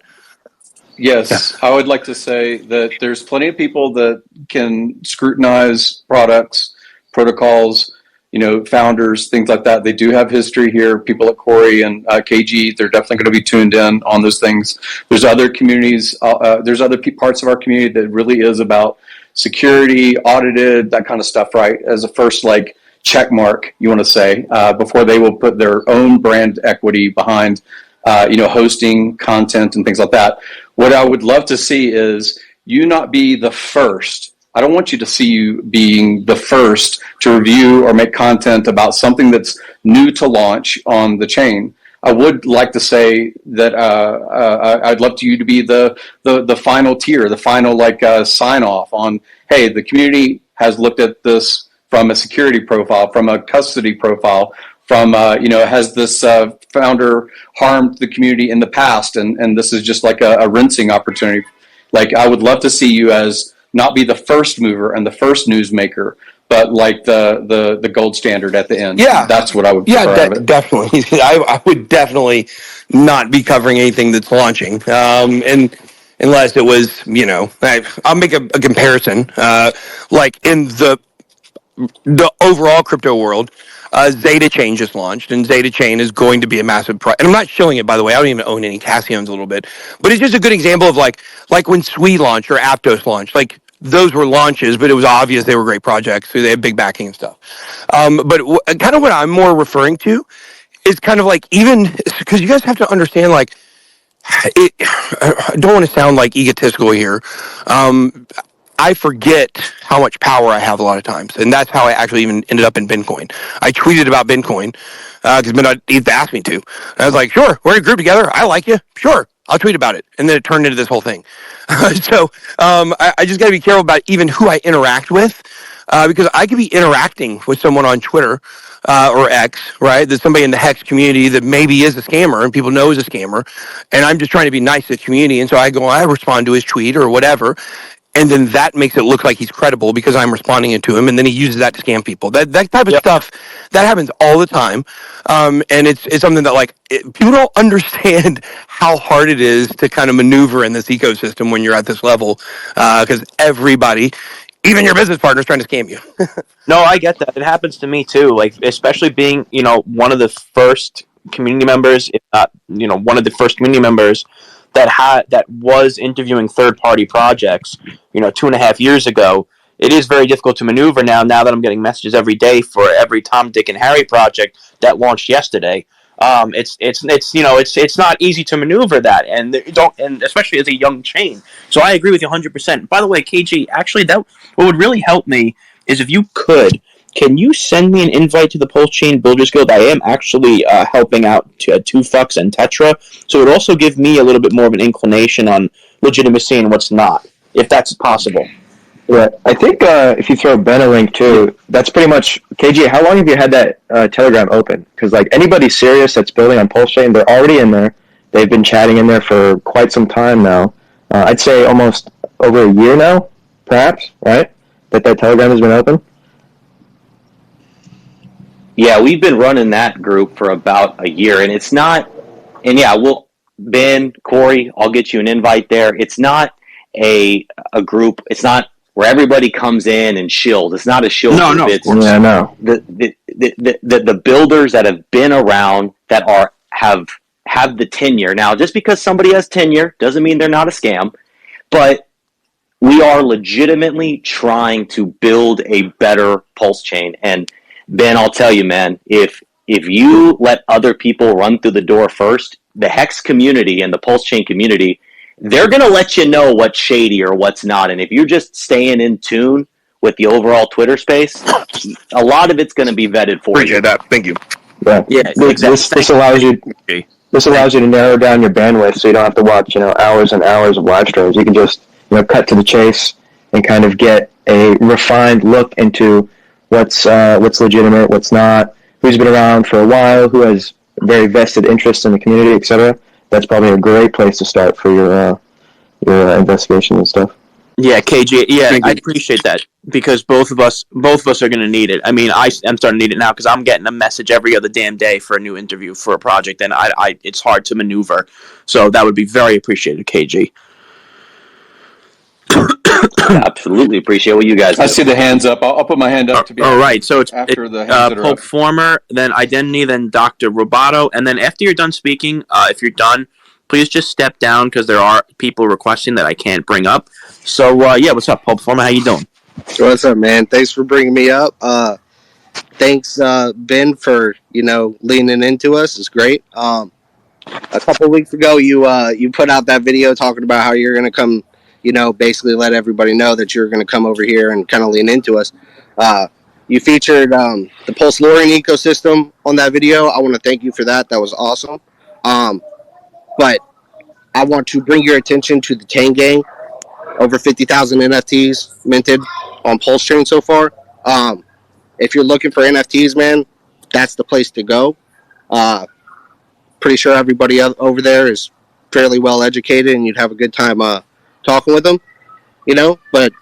Yes, I would like to say that there's plenty of people that can scrutinize products, protocols, founders, things like that. They do have history here. People at Corey and KG, they're definitely going to be tuned in on those things. There's other communities, there's other parts of our community that really is about security, audited, that kind of stuff, right? As a first, check mark, you want to say, before they will put their own brand equity behind, hosting content and things like that. What I would love to see is you not be the first. I don't want you to see you being the first to review or make content about something that's new to launch on the chain. I would like to say that I'd love you to be the final tier, the final sign off on, hey, the community has looked at this from a security profile, from a custody profile, from has this founder harmed the community in the past, and this is just like a rinsing opportunity. I would love to see you as not be the first mover and the first newsmaker, but like the gold standard at the end. Yeah, that's what I would prefer. Yeah, definitely. I would definitely not be covering anything that's launching, and unless it was, I'll make a comparison. Like in the overall crypto world, Zeta Chain just launched, and Zeta Chain is going to be a massive and I'm not shilling it, by the way. I don't even own any Cassiones a little bit, but it's just a good example of like when Sui launched or Aptos launched. Like those were launches, but it was obvious they were great projects, so they had big backing and stuff. But kind of what I'm more referring to is kind of like, even because you guys have to understand, like, I don't want to sound like egotistical here. I forget how much power I have a lot of times, and that's how I actually even ended up in Bitcoin. I tweeted about Bitcoin because Minot asked me to. And I was like, sure, we're in a group together. I like you. Sure, I'll tweet about it. And then it turned into this whole thing. So I just got to be careful about even who I interact with, because I could be interacting with someone on Twitter or X, right? There's somebody in the Hex community that maybe is a scammer and people know is a scammer. And I'm just trying to be nice to the community. And so I respond to his tweet or whatever. And then that makes it look like he's credible because I'm responding to him, and then he uses that to scam people. That type of stuff, that happens all the time, and it's something that people don't understand how hard it is to kind of maneuver in this ecosystem when you're at this level, because everybody, even your business partner, is trying to scam you. No, I get that. It happens to me too. Especially being one of the first community members, if not one of the first community members that was interviewing third-party projects, 2.5 years ago. It is very difficult to maneuver now that I'm getting messages every day for every Tom, Dick, and Harry project that launched yesterday. It's not easy to maneuver that, and especially as a young chain. So I agree with you 100%. By the way, KG, actually, that what would really help me is if you could can you send me an invite to the Pulschain Builders Guild? I am actually helping out 2Fux and Tetra, so it would also give me a little bit more of an inclination on legitimacy and what's not, if that's possible. Yeah, I think if you throw Ben a link too, that's pretty much KG. How long have you had that Telegram open? Because like anybody serious that's building on Pulschain, they're already in there. They've been chatting in there for quite some time now. I'd say almost over a year now, perhaps. Right? That Telegram has been open. Yeah, we've been running that group for about a year, and it's not. And yeah, Ben, Corey, I'll get you an invite there. It's not a group. It's not where everybody comes in and shield. It's not a shield group. No, it's, yeah, no. The builders that have been around that have the tenure. Now, just because somebody has tenure doesn't mean they're not a scam, but we are legitimately trying to build a better pulse chain. And Ben, I'll tell you, man, if you let other people run through the door first, the HEX community and the pulse chain community, they're going to let you know what's shady or what's not. And if you're just staying in tune with the overall Twitter space, a lot of it's going to be vetted for Appreciate that. Thank you. Yeah, This allows you. This allows you to narrow down your bandwidth, so you don't have to watch, hours and hours of live streams. You can just, cut to the chase and kind of get a refined look into what's legitimate, what's not, who's been around for a while, who has very vested interest in the community, etc. That's probably a great place to start for your investigation and stuff. Yeah, KG. Yeah, I appreciate that because both of us are going to need it. I mean, I'm starting to need it now because I'm getting a message every other damn day for a new interview for a project, and it's hard to maneuver. So that would be very appreciated, KG. absolutely appreciate what you guys do. I see the hands up. I'll put my hand up to be. All right, so it's after the hands that are Pope up. Former, then Identity, then Dr. Roboto, and then after you're done speaking, if you're done, please just step down because there are people requesting that I can't bring up. So yeah, what's up, Pope Former? How you doing? What's up, man? Thanks for bringing me up. Thanks, Ben, for leaning into us. It's great. A couple of weeks ago, you put out that video talking about how you're going to come, basically let everybody know that you're going to come over here and kind of lean into us. You featured the Pulse Loring ecosystem on that video. I want to thank you for that. That was awesome. But I want to bring your attention to the Tang Gang. Over 50,000 NFTs minted on Pulschain so far. If you're looking for NFTs, man, that's the place to go. Pretty sure everybody over there is fairly well educated, and you'd have a good time talking with them. But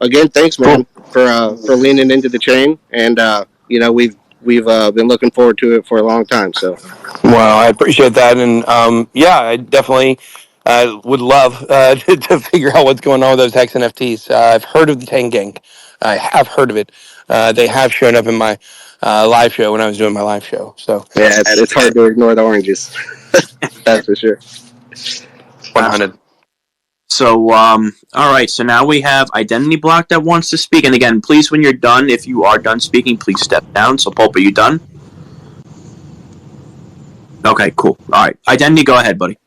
again, thanks, man, for leaning into the chain, and we've been looking forward to it for a long time. So, Well, I appreciate that, and yeah, I definitely would love to figure out what's going on with those HEX NFTs. I've heard of the Tang Gang. I have heard of it. They have shown up in my live show when I was doing my live show. So yeah, it's hard to ignore the oranges. That's for sure. 100. So, all right. So now we have Identity Block that wants to speak. And again, please, when you're done, if you are done speaking, please step down. So, Pulp, are you done? Okay, cool. All right. Identity, go ahead, buddy.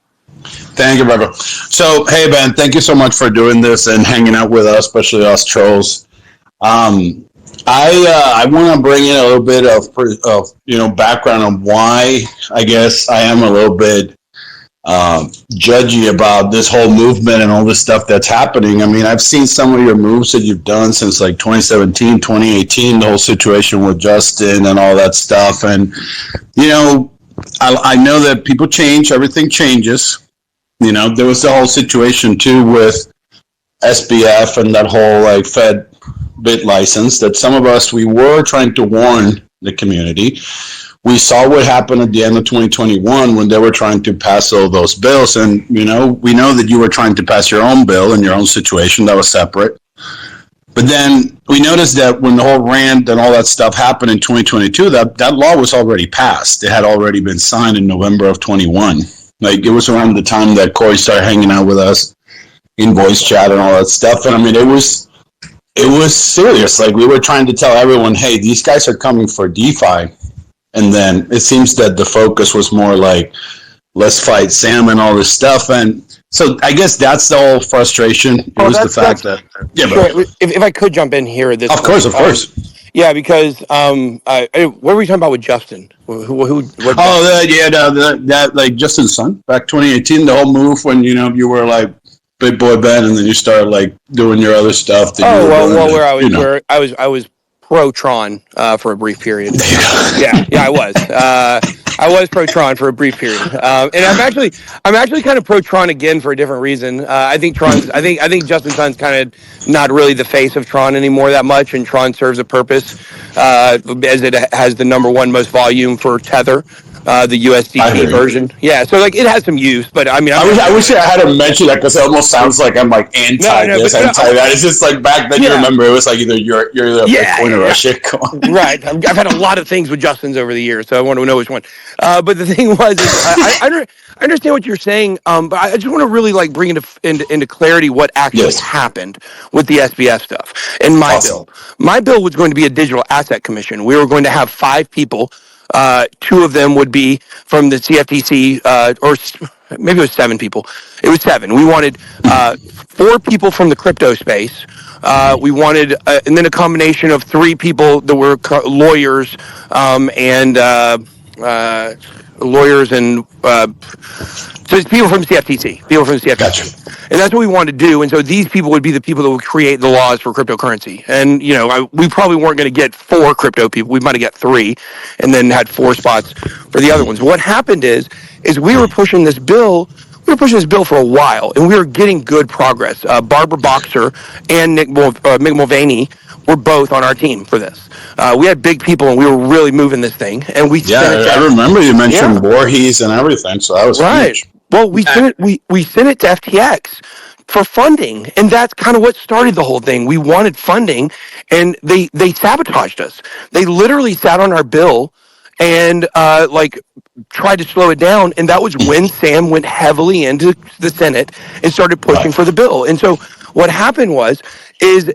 Thank you, brother. So, hey, Ben, thank you so much for doing this and hanging out with us, especially us trolls. I want to bring in a little bit of background on why I guess I am a little bit judgy about this whole movement and all this stuff that's happening. I mean, I've seen some of your moves that you've done since like 2017, 2018, the whole situation with Justin and all that stuff. And, I know that people change, everything changes. There was the whole situation too with SBF and that whole like Fed bit license that some of us, we were trying to warn the community. We saw what happened at the end of 2021 when they were trying to pass all those bills. And, we know that you were trying to pass your own bill in your own situation that was separate. But then we noticed that when the whole rant and all that stuff happened in 2022, that law was already passed. It had already been signed in November of 21. Like, it was around the time that Corey started hanging out with us in voice chat and all that stuff. And I mean, it was serious. Like, we were trying to tell everyone, hey, these guys are coming for DeFi. And then it seems that the focus was more like, let's fight Sam and all this stuff. And so I guess that's the whole frustration. It was the fact that... Yeah, sure. If I could jump in here. Of course. Yeah, because what were we talking about with Justin? What That like Justin's son back 2018, the whole move when you were like big boy Ben, and then you started like doing your other stuff. Where I was pro Tron for a brief period. Yeah, I was. I was pro Tron for a brief period, and I'm actually kind of pro Tron again for a different reason. I think Justin Sun's kind of not really the face of Tron anymore that much, and Tron serves a purpose as it has the #1 most volume for Tether. The USDT version. Yeah, so like it has some use, but I mean, I wish I had to mention that because it almost sounds like I'm like anti this, anti that. It's just like back then. You remember it was like either you're either Bitcoin or a shitcoin. Right. I've had a lot of things with Justin's over the years, so I want to know which one. But the thing was, I understand what you're saying, but I just want to really like bring into clarity what actually happened with the SBF stuff. And my bill was going to be a digital asset commission. We were going to have 5 people. 2 of them would be from the CFTC, or maybe it was 7 people. It was 7. We wanted 4 people from the crypto space. We wanted, and then a combination of 3 people that were lawyers, and so it's people from CFTC. Gotcha. And that's what we wanted to do. And so these people would be the people that would create the laws for cryptocurrency. And, we probably weren't going to get 4 crypto people. We might have got 3 and then had 4 spots for the other ones. What happened is we were pushing this bill. We were pushing this bill for a while, and we were getting good progress. Barbara Boxer and Mick Mulvaney were both on our team for this. We had big people, and we were really moving this thing. And we I remember you mentioned Voorhees and everything, so that was huge. Well, we sent it to FTX for funding, and that's kind of what started the whole thing. We wanted funding, and they sabotaged us. They literally sat on our bill and tried to slow it down, and that was when Sam went heavily into the Senate and started pushing for the bill. And so what happened is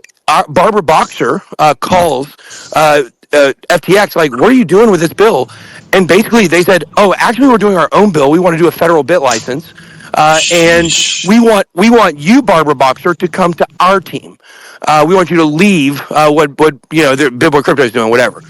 Barbara Boxer calls FTX like, what are you doing with this bill? And basically they said, oh, actually we're doing our own bill. We want to do a federal bit license. And we want you, Barbara Boxer, to come to our team. We want you to leave what the Big Boy Crypto is doing, whatever.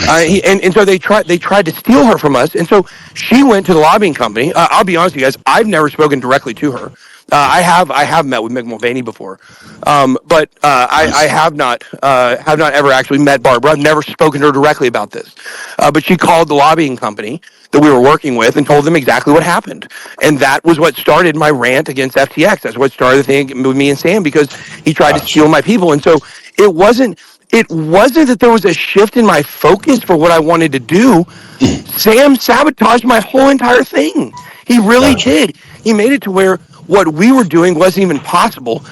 And so they tried to steal her from us. And so she went to the lobbying company. I'll be honest with you guys, I've never spoken directly to her. I have met with Mick Mulvaney before, but I have not ever actually met Barbara. I've never spoken to her directly about this. But she called the lobbying company that we were working with and told them exactly what happened. And that was what started my rant against FTX. That's what started the thing with me and Sam, because he tried to steal my people. And so it wasn't that there was a shift in my focus for what I wanted to do. Sam sabotaged my whole entire thing. He really did. He made it to where what we were doing wasn't even possible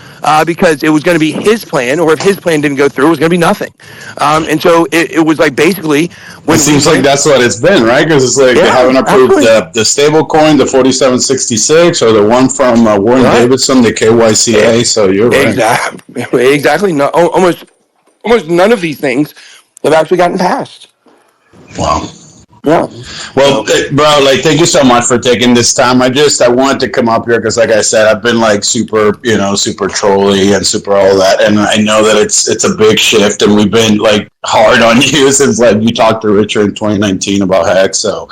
because it was going to be his plan, or if his plan didn't go through, it was going to be nothing. And so it was like basically... It seems like that's what it's been, right? Because it's like they haven't approved the stable coin, the 4766, or the one from Warren Davidson, the KYCA, so you're right. Exactly. No, almost none of these things have actually gotten passed. Wow. Yeah. Well, bro, thank you so much for taking this time. I wanted to come up here because, like I said, I've been super trolly and super all that, and I know that it's a big shift, and we've been hard on you since you talked to Richard in 2019 about HEX. So,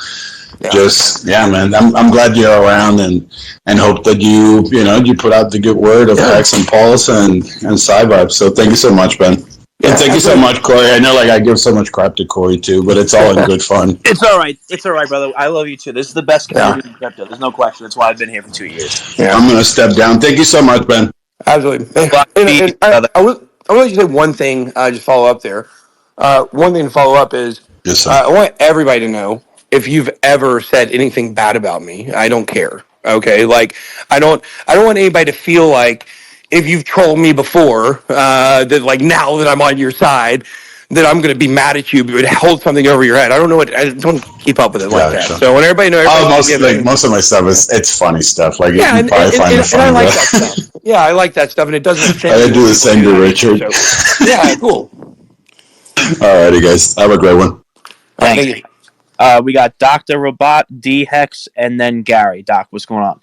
man, I'm glad you're around, and hope that you put out the good word of HEX and Pulse and SciVibe. So, thank you so much, Ben. Yeah, thank you so much, Corey. I know I give so much crap to Corey too, but it's all in good fun. It's all right. It's all right, brother. I love you too. This is the best community in crypto. There's no question. That's why I've been here for 2 years. Yeah. I'm going to step down. Thank you so much, Ben. Absolutely. I would like to say one thing, just follow up there. One thing to follow up is I want everybody to know, if you've ever said anything bad about me, I don't care. Okay? I don't want anybody to feel like, if you've trolled me before, that now that I'm on your side, that I'm going to be mad at you, but hold something over your head. I don't keep up with it like that. So when everybody knows, most of my stuff it's funny stuff. And I like that stuff. Yeah, I like that stuff, and it doesn't. I do the same to Richard. So, yeah, cool. Alrighty, guys, have a great one. Thank you. We got Dr. Robot, D Hex, and then Gary. Doc, what's going on?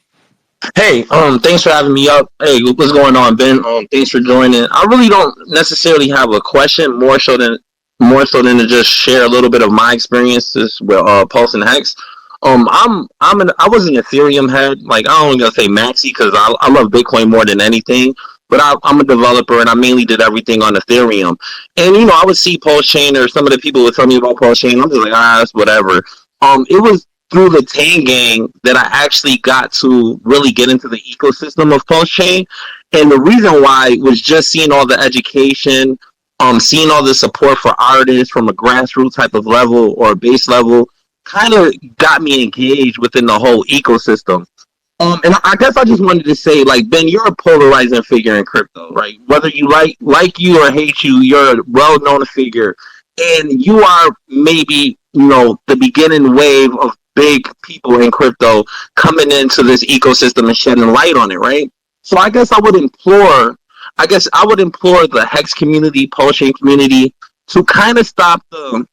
Hey, thanks for having me up. Hey, what's going on, Ben? Thanks for joining. I really don't necessarily have a question, more so than more so than to just share a little bit of my experiences with Pulse and Hex. I was an Ethereum head. Like, I don't gonna say maxi because I love Bitcoin more than anything. But I'm a developer and I mainly did everything on Ethereum. And I would see Pulschain or some of the people would tell me about Pulschain. I'm just like, that's whatever. It was through the Tang gang that I actually got to really get into the ecosystem of Pulschain. And the reason why was just seeing all the education, seeing all the support for artists from a grassroots type of level or base level kind of got me engaged within the whole ecosystem. And I guess I just wanted to say, like, Ben, you're a polarizing figure in crypto, right? Whether you like you or hate you, you're a well-known figure, and you are maybe the beginning wave of big people in crypto coming into this ecosystem and shedding light on it, right? So I guess I would implore the Hex community, Pulschain community, to kind of stop the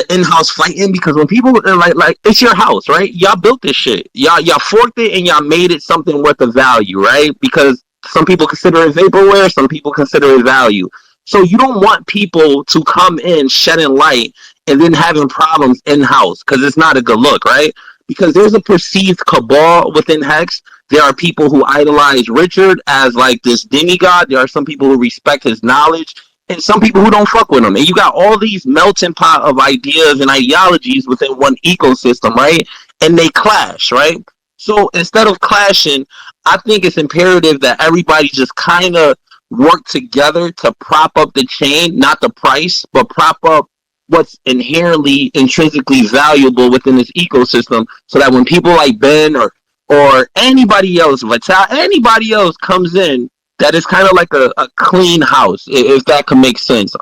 in-house fighting, because when people are like it's your house, right? Y'all built this shit. Y'all forked it and y'all made it something worth of value, right? Because some people consider it vaporware, some people consider it value. So you don't want people to come in shedding light and then having problems in-house, because it's not a good look, right? Because there's a perceived cabal within Hex. There are people who idolize Richard as like this demigod. There are some people who respect his knowledge, and some people who don't fuck with him. And you got all these melting pot of ideas and ideologies within one ecosystem, right? And they clash, right? So instead of clashing, I think it's imperative that everybody just kind of work together to prop up the chain, not the price, but prop up what's intrinsically valuable within this ecosystem, so that when people like Ben or anybody else, Vital, anybody else comes in, that is kind of like a clean house, if that can make sense.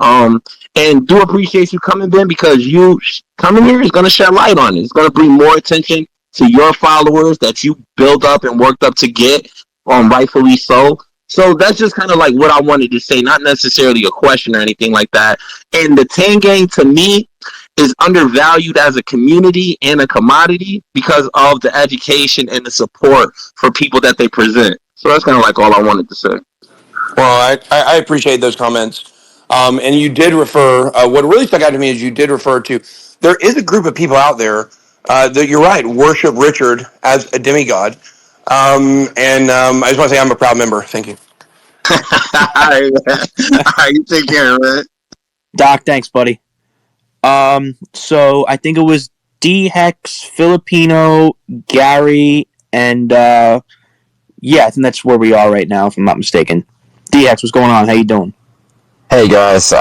And do appreciate you coming, Ben, because you coming here is going to shed light on it. It's going to bring more attention to your followers that you built up and worked up to get, rightfully so. So that's just kind of like what I wanted to say, not necessarily a question or anything like that. And the Tang gang, to me, is undervalued as a community and a commodity because of the education and the support for people that they present. So that's kind of like all I wanted to say. Well, I appreciate those comments. And you did refer, what really stuck out to me is you did refer to, there is a group of people out there that, you're right, worship Richard as a demigod. I just want to say I'm a proud member. Thank you. All right, you take care, man. Doc, thanks, buddy. So I think it was D-Hex, Filipino, Gary, and I think that's where we are right now, if I'm not mistaken. D-Hex, what's going on? How you doing? Hey guys,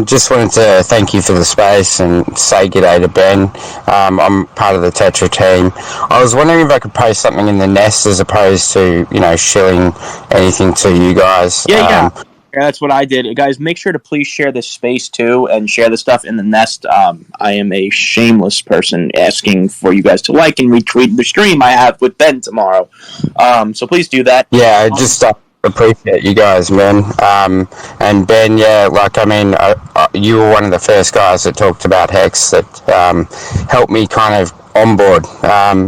just wanted to thank you for the space and say g'day to Ben. I'm part of the Tetra team. I was wondering if I could post something in the nest as opposed to, shilling anything to you guys. Yeah, that's what I did. Guys, make sure to please share this space too and share the stuff in the nest. I am a shameless person asking for you guys to like and retweet the stream I have with Ben tomorrow. So please do that. Yeah, I just appreciate you guys, man. And Ben, you were one of the first guys that talked about Hex that helped me kind of onboard.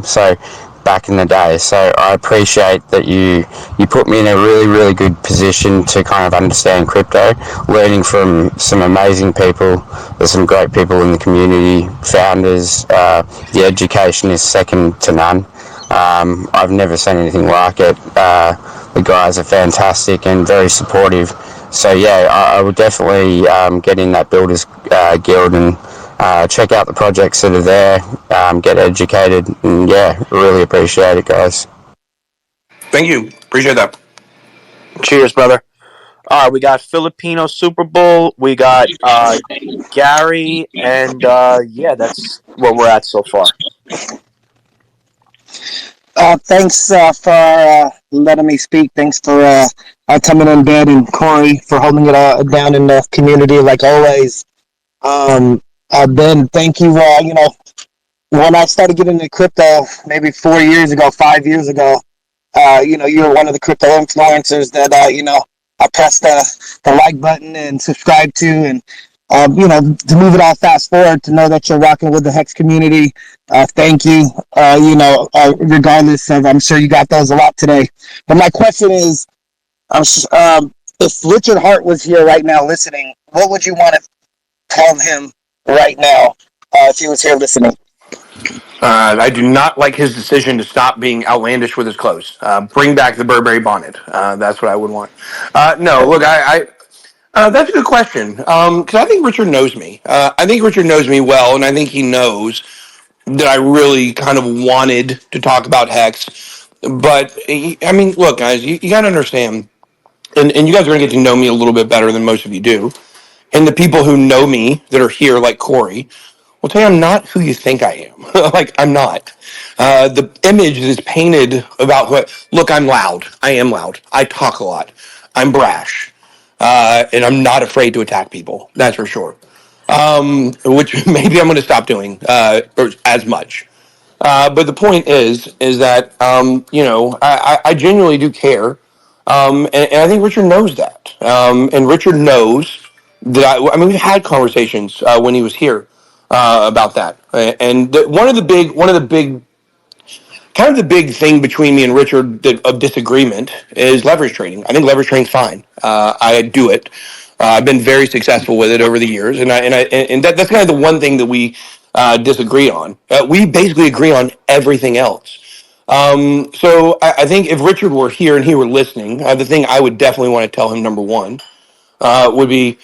So back in the day. So I appreciate that you put me in a really, really good position to kind of understand crypto, learning from some amazing people. There's some great people in the community, founders. The education is second to none. I've never seen anything like it. The guys are fantastic and very supportive. So yeah, I would definitely get in that Builders Guild and check out the projects that are there, get educated, and yeah, really appreciate it, guys. Thank you. Appreciate that. Cheers, brother. All right, we got Filipino Super Bowl. We got Gary, and that's where we're at so far. Thanks for letting me speak. Thanks for coming in, Ben, and Corey for holding it down in the community like always. Ben, thank you. When I started getting into crypto, maybe 4 years ago, 5 years ago, you were one of the crypto influencers that I pressed the like button and subscribe to, and to move it all fast forward, to know that you're rocking with the Hex community. Thank you. Regardless of, I'm sure you got those a lot today. But my question is, if Richard Hart was here right now listening, what would you want call him right now if he was here listening. I do not like his decision to stop being outlandish with his clothes. Bring back the Burberry bonnet. That's what I would want. No, look, that's a good question. Because I think Richard knows me. I think Richard knows me well, and I think he knows that I really kind of wanted to talk about Hex. But, I mean, look, guys, you got to understand, and you guys are going to get to know me a little bit better than most of you do. And the people who know me that are here, like Corey, will tell you I'm not who you think I am. Like, I'm not. The image that is painted about look, I'm loud. I am loud. I talk a lot. I'm brash. And I'm not afraid to attack people. That's for sure. Which maybe I'm going to stop doing as much. But the point is that, I genuinely do care. And I think Richard knows that. And Richard knows that I mean, we've had conversations when he was here about that. And one of the big, kind of the big thing between me and Richard of disagreement is leverage trading. I think leverage trading's fine. I do it. I've been very successful with it over the years, and that's kind of the one thing that we disagree on. We basically agree on everything else. So I think if Richard were here and he were listening, the thing I would definitely want to tell him, number one, would be,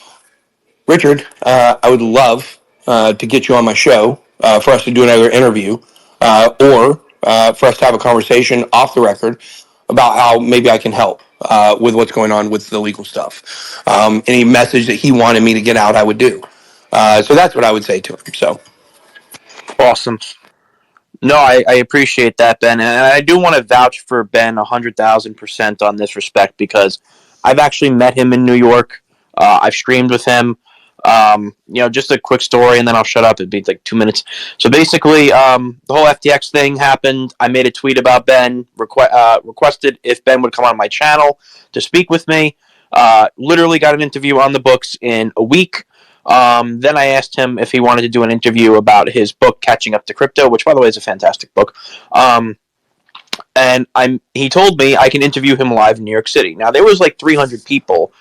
Richard, I would love to get you on my show for us to do another interview, or for us to have a conversation off the record about how maybe I can help with what's going on with the legal stuff. Any message that he wanted me to get out, I would do. So that's what I would say to him. So Awesome. No, I appreciate that, Ben, and I do want to vouch for Ben 100,000% on this respect, because I've actually met him in New York. I've streamed with him. Just a quick story, and then I'll shut up. It'd be like 2 minutes. So basically, the whole FTX thing happened. I made a tweet about Ben, requested if Ben would come on my channel to speak with me. Literally got an interview on the books in a week. Then I asked him if he wanted to do an interview about his book, Catching Up to Crypto, which, by the way, is a fantastic book. And he told me I can interview him live in New York City. Now, there was like 300 people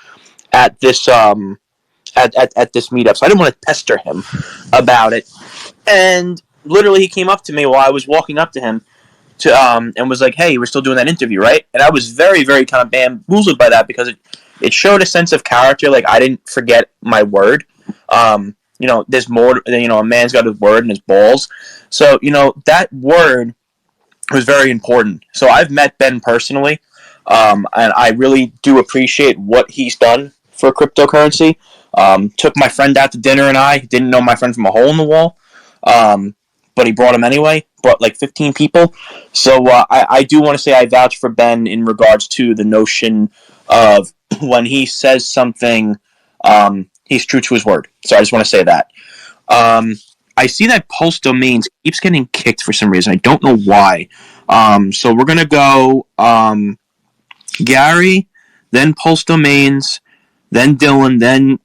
at this at this meetup, so I didn't want to pester him about it. And literally, he came up to me while I was walking up to him and was like, "Hey, we're still doing that interview, right?" And I was very, very kind of bamboozled by that, because it showed a sense of character. Like, I didn't forget my word. There's more. A man's got his word and his balls. So that word was very important. So I've met Ben personally, and I really do appreciate what he's done for cryptocurrency. Took my friend out to dinner, and I didn't know my friend from a hole in the wall, but he brought him anyway. Brought like 15 people. So I do want to say I vouch for Ben in regards to the notion of when he says something, he's true to his word. So I just want to say that. I see that Pulse Domains keeps getting kicked for some reason. I don't know why. So we're gonna go Gary, then Pulse Domains, then Dylan, then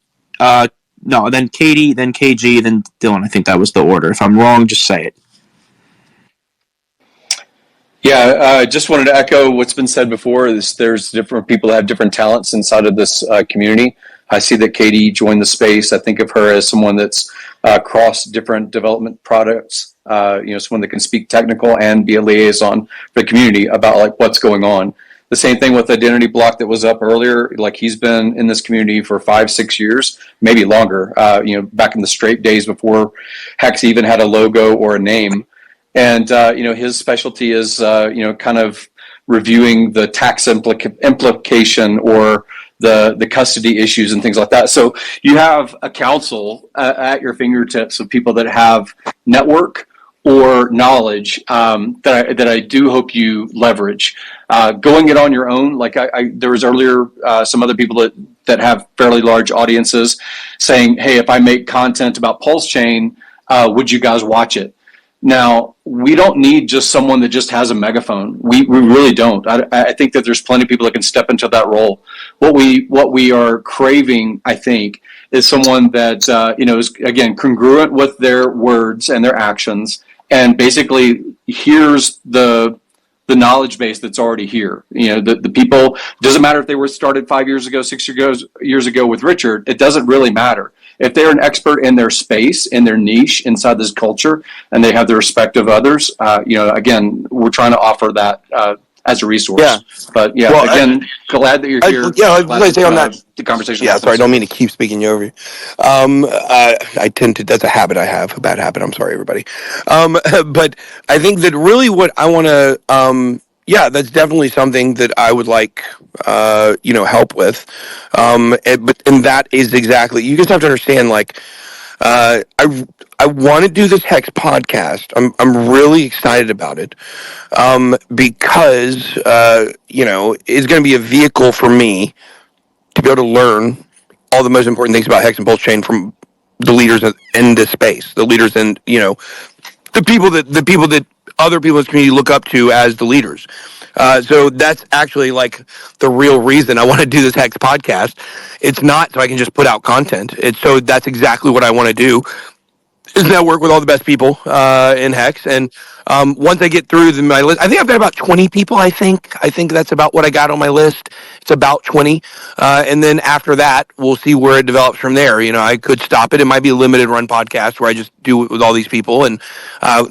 Katie, then KG, then Dylan. I think that was the order. If I'm wrong, just say it. Yeah, I just wanted to echo what's been said before. There's different people that have different talents inside of this community. I see that Katie joined the space. I think of her as someone that's crossed different development products. Someone that can speak technical and be a liaison for the community about like what's going on. The same thing with Identity Block that was up earlier. Like, he's been in this community for 5-6 years, maybe longer. Back in the straight days before Hex even had a logo or a name. And, his specialty is, kind of reviewing the tax implication or the custody issues and things like that. So you have a council at your fingertips of people that have network or knowledge that I do hope you leverage. Going it on your own, like there was earlier some other people that have fairly large audiences saying, hey, if I make content about Pulschain, would you guys watch it? Now, we don't need just someone that just has a megaphone. We really don't. I think that there's plenty of people that can step into that role. What we are craving, I think, is someone that is, again, congruent with their words and their actions, and basically hears the the knowledge base that's already here. The people, doesn't matter if they were started 5 years ago, 6 years ago with Richard, it doesn't really matter. If they're an expert in their space, in their niche, inside this culture, and they have the respect of others, again, we're trying to offer that as a resource. Yeah. But glad that you're here. I was going to say on that. The conversation. Yeah, sorry, I don't mean to keep speaking you over. I tend to, that's a habit I have, a bad habit. I'm sorry, everybody. But I think that really what I want to, that's definitely something that I would like, help with. And that is exactly, you just have to understand, like, I want to do this Hex podcast. I'm really excited about it, because it's going to be a vehicle for me to be able to learn all the most important things about Hex and Pulschain from the leaders in this space, the leaders in the people that other people in this community look up to as the leaders. So that's actually like the real reason I want to do this Hex podcast. It's not so I can just put out content. It's so that's exactly what I want to do, is network with all the best people in Hex. And once I get through my list, I think I've got about 20 people. I think that's about what I got on my list. It's about 20. And then after that, we'll see where it develops from there. I could stop it. It might be a limited run podcast where I just do it with all these people and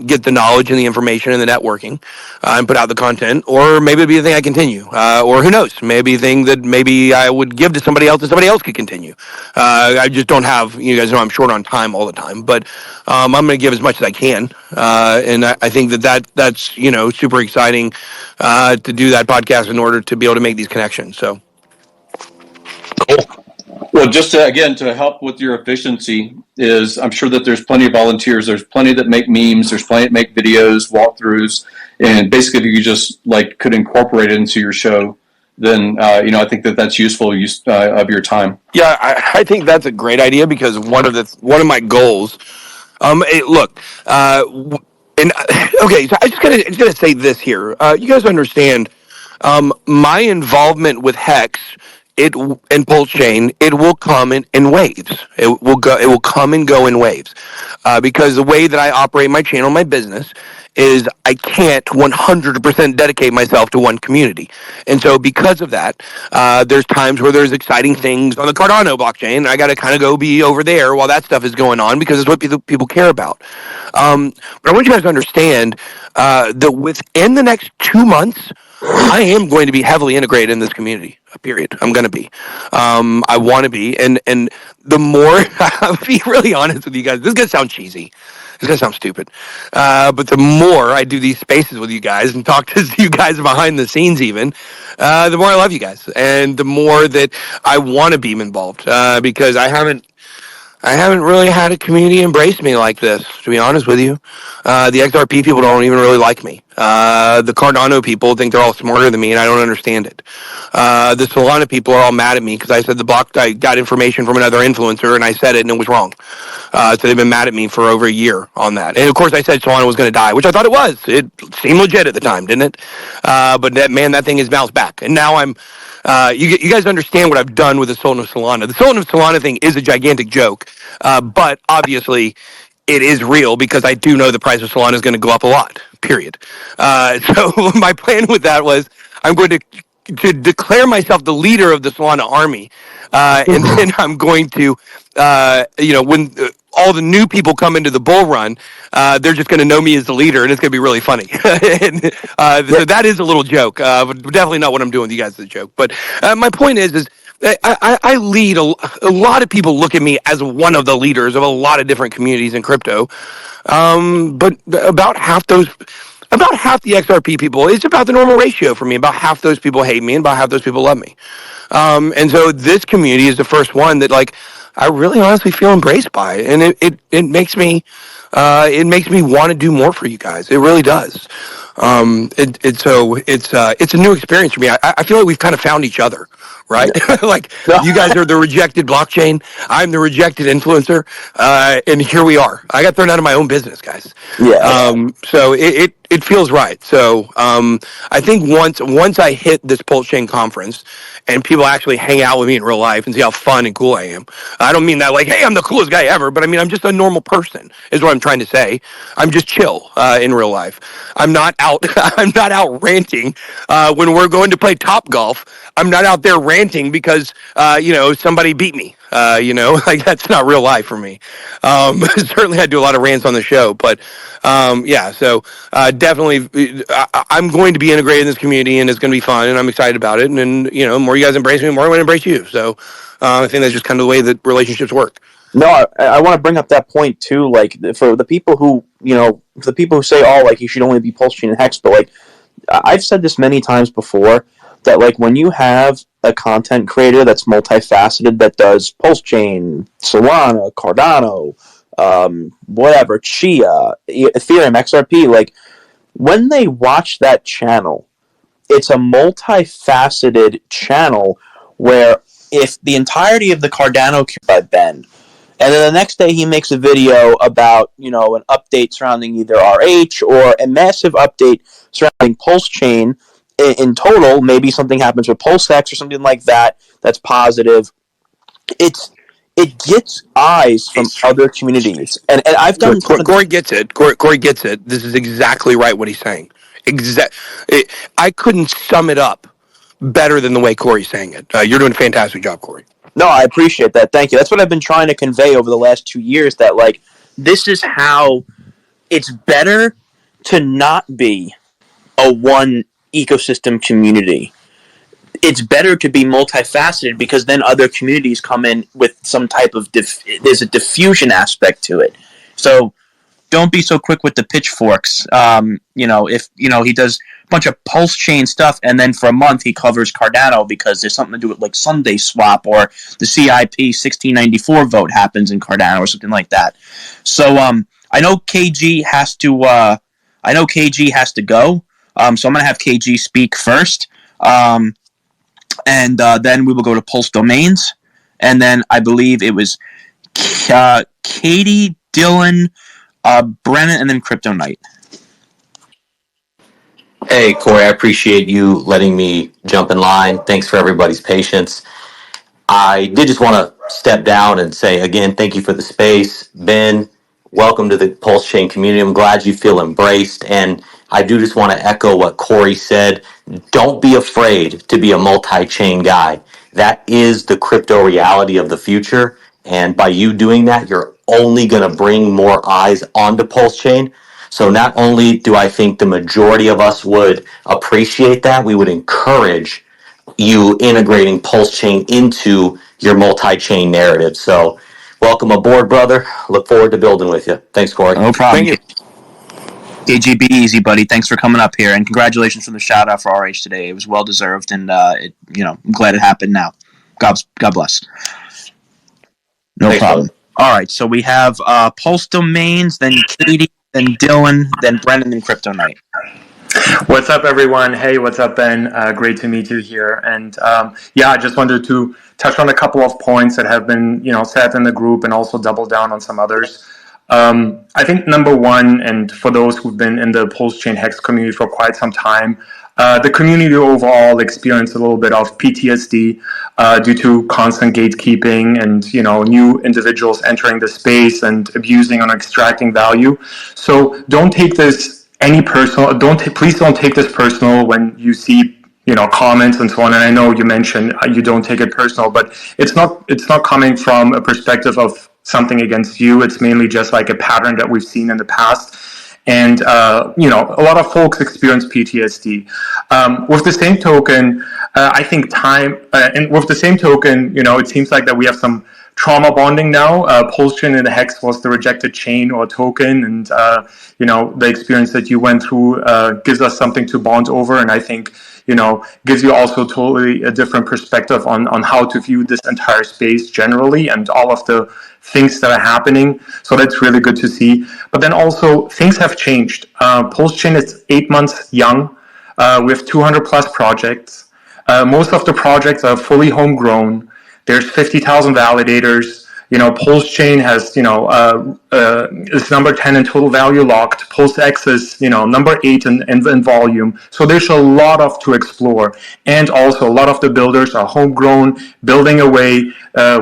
get the knowledge and the information and the networking and put out the content. Or maybe it'd be a thing I continue. Or who knows? Maybe a thing that maybe I would give to somebody else and somebody else could continue. I just don't have, you guys know I'm short on time all the time, but I'm going to give as much as I can. And I think that's, super exciting to do that podcast in order to be able to make these connections. So. Cool. Well, just to help with your efficiency is I'm sure that there's plenty of volunteers. There's plenty that make memes. There's plenty that make videos, walkthroughs. And basically, if you just could incorporate it into your show, then, I think that's useful use of your time. Yeah, I think that's a great idea because one of my goals, okay, so I just gotta say this here. You guys understand, my involvement with Hex, and Pulschain, it will come in waves. It will come and go in waves, because the way that I operate my channel, my business, is I can't 100% dedicate myself to one community. And so because of that, there's times where there's exciting things on the Cardano blockchain. I got to kind of go be over there while that stuff is going on because it's what people care about. But I want you guys to understand that within the next 2 months, I am going to be heavily integrated in this community, period. I'm going to be. I want to be. And the more, I'll be really honest with you guys, this is going to sound cheesy. It's going to sound stupid. But the more I do these spaces with you guys and talk to you guys behind the scenes even, the more I love you guys. And the more that I want to be involved. Because I haven't really had a community embrace me like this, to be honest with you. The XRP people don't even really like me. The Cardano people think they're all smarter than me, and I don't understand it. The Solana people are all mad at me because I said I got information from another influencer, and I said it, and it was wrong. So they've been mad at me for over a year on that. And, of course, I said Solana was going to die, which I thought it was. It seemed legit at the time, didn't it? But, that thing has bounced back. And now I'm... you guys understand what I've done with the Solana Solana. The Solana Solana thing is a gigantic joke, but obviously it is real because I do know the price of Solana is going to go up a lot, period. So my plan with that was I'm going to declare myself the leader of the Solana army, and then I'm going to, when all the new people come into the bull run, they're just going to know me as the leader, and it's going to be really funny. And, so that is a little joke, but definitely not what I'm doing with you guys as a joke. But my point is I lead a lot of people look at me as one of the leaders of a lot of different communities in crypto, but about half the XRP people, it's about the normal ratio for me. About half those people hate me, and about half those people love me. And so this community is the first one that I really honestly feel embraced by, and it makes me want to do more for you guys. It really does. It's a new experience for me. I feel like we've kind of found each other, right? You guys are the rejected blockchain. I'm the rejected influencer. And here we are. I got thrown out of my own business, guys. Yeah. So it it feels right. So I think once I hit this Pulschain conference and people actually hang out with me in real life and see how fun and cool I am. I don't mean that like, hey, I'm the coolest guy ever, but I mean I'm just a normal person is what I'm trying to say. I'm just chill in real life. I'm not out. I'm not out ranting when we're going to play Top Golf. I'm not out there ranting because somebody beat me. Like that's not real life for me. Certainly, I do a lot of rants on the show, but so definitely, I'm going to be integrated in this community, and it's going to be fun, and I'm excited about it. And the more you guys embrace me, the more I'm going to embrace you. So I think that's just kind of the way that relationships work. No, I want to bring up that point too. Like for the people who say, "Oh, like you should only be Pulsechain and HEX," but like I've said this many times before that like when you have a content creator that's multifaceted that does Pulsechain, Solana, Cardano, whatever, Chia, Ethereum, XRP, like when they watch that channel, it's a multifaceted channel where if the entirety of the Cardano by Ben, and then the next day he makes a video about, an update surrounding either RH or a massive update surrounding Pulschain in total. Maybe something happens with PulseX or something like that that's positive. It gets eyes from other communities. And I've done... Corey gets it. Corey gets it. This is exactly right what he's saying. I couldn't sum it up better than the way Corey's saying it. You're doing a fantastic job, Corey. No, I appreciate that. Thank you. That's what I've been trying to convey over the last 2 years, that, like, this is how it's better to not be a one ecosystem community. It's better to be multifaceted because then other communities come in with some type of... there's a diffusion aspect to it. So don't be so quick with the pitchforks. If, he does a bunch of Pulschain stuff and then for a month he covers Cardano because there's something to do with like Sunday swap or the CIP 1694 vote happens in Cardano or something like that. So I know KG has to go. So I'm going to have KG speak first. And then we will go to Pulse Domains. And then I believe it was Katie, Dylan, Brennan, and then Crypto Knight. Hey, Corey, I appreciate you letting me jump in line. Thanks for everybody's patience. I did just want to step down and say, again, thank you for the space. Ben, welcome to the Pulschain community. I'm glad you feel embraced. And I do just want to echo what Corey said. Don't be afraid to be a multi-chain guy. That is the crypto reality of the future. And by you doing that, you're only going to bring more eyes onto Pulschain. So not only do I think the majority of us would appreciate that, we would encourage you integrating Pulschain into your multi-chain narrative. So welcome aboard, brother. Look forward to building with you. Thanks, Corey. No problem. Thank you. AG, be easy, buddy. Thanks for coming up here, and congratulations for the shout out for RH today. It was well deserved, and I'm glad it happened now. God bless. No Thanks, problem. brother. All right, so we have Pulse Domains, then Katie, then Dylan, then Brennan, then Crypto Knight. What's up, everyone? Hey, what's up, Ben? Great to meet you here. And I just wanted to touch on a couple of points that have been, said in the group, and also double down on some others. I think number one, and for those who've been in the Pulsechain HEX community for quite some time, the community overall experienced a little bit of PTSD due to constant gatekeeping and new individuals entering the space and abusing and extracting value. So don't take this please don't take this personal when you see comments and so on. And I know you mentioned you don't take it personal, but it's not coming from a perspective of something against you. It's mainly just like a pattern that we've seen in the past. And a lot of folks experience PTSD. With the same token, I think and with the same token, it seems like that we have some trauma bonding now. Pulschain and HEX was the rejected chain or token, and the experience that you went through gives us something to bond over, and I think gives you also totally a different perspective on how to view this entire space generally and all of the things that are happening. So that's really good to see. But then also things have changed. Pulschain is 8 months young. We have 200 plus projects. Most of the projects are fully homegrown. There's 50,000 validators. Pulschain has, is number 10 in total value locked. PulseX is, number 8 in volume. So there's a lot to explore. And also a lot of the builders are homegrown, building away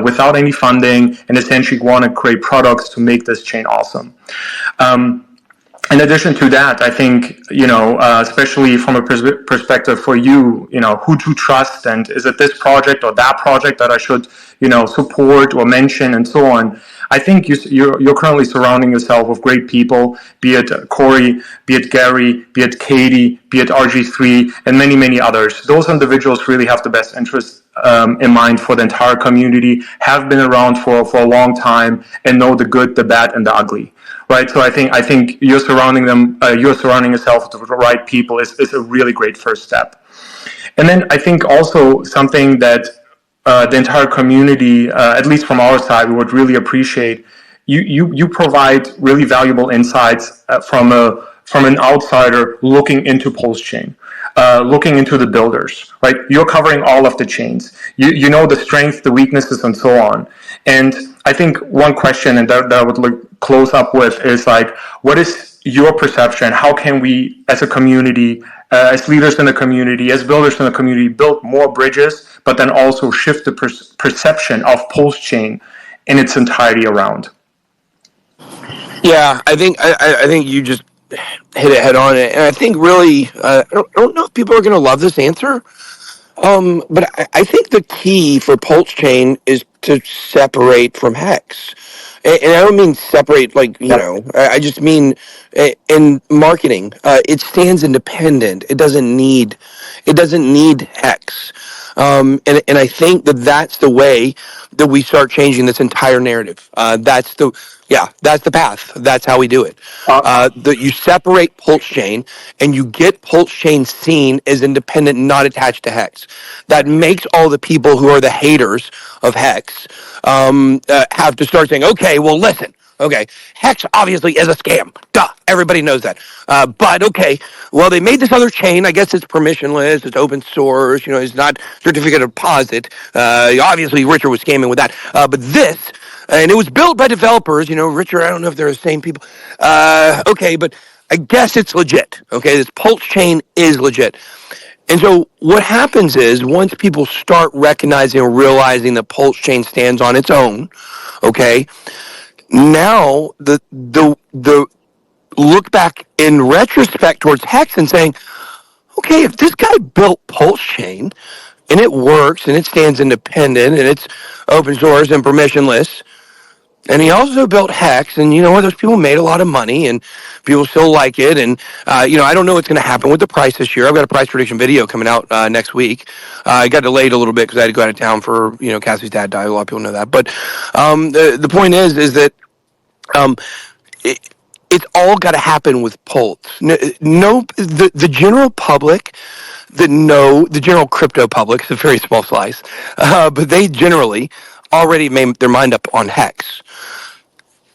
without any funding, and essentially want to create products to make this chain awesome. In addition to that, I think, especially from a perspective for you, who to trust, and is it this project or that project that I should, support or mention, and so on. I think you're currently surrounding yourself with great people, be it Corey, be it Gary, be it Katie, be it RG3, and many, many others. Those individuals really have the best interests in mind for the entire community, have been around for a long time, and know the good, the bad, and the ugly. Right, so I think you're surrounding yourself with the right people is a really great first step. And then I think also something that the entire community, at least from our side, we would really appreciate. You provide really valuable insights from an outsider looking into Pulschain, looking into the builders. Right, you're covering all of the chains. You know the strengths, the weaknesses, and so on. And I think one question, and that I would close up with, is what is your perception? How can we, as a community, as leaders in the community, as builders in the community, build more bridges, but then also shift the perception of Pulschain in its entirety around? Yeah, I think you just hit it head on, and I think really, I don't know if people are going to love this answer. But I think the key for Pulschain is to separate from Hex. And I don't mean separate I just mean in marketing, it stands independent. It doesn't need Hex. And I think that's the way that we start changing this entire narrative. That's the path. That's how we do it. You separate Pulschain and you get Pulschain seen as independent, not attached to Hex. That makes all the people who are the haters of Hex have to start saying, okay, well, listen. Okay, Hex obviously is a scam. Duh, everybody knows that. But okay, well, they made this other chain. I guess it's permissionless. It's open source. It's not certificate of deposit. Obviously, Richard was scamming with that. But this, and it was built by developers. Richard, I don't know if they're the same people. Okay, but I guess it's legit. Okay, this Pulschain is legit. And so what happens is once people start recognizing and realizing that Pulschain stands on its own, okay, now the look back in retrospect towards Hex and saying, okay, if this guy built Pulschain and it works and it stands independent and it's open source and permissionless, and he also built Hex, and those people made a lot of money, and people still like it. And I don't know what's going to happen with the price this year. I've got a price prediction video coming out next week. I got delayed a little bit because I had to go out of town for Cassie's dad died. A lot of people know that. But the point is that it's all got to happen with Pulse. The general public the general crypto public, it's a very small slice, but they generally already made their mind up on Hex.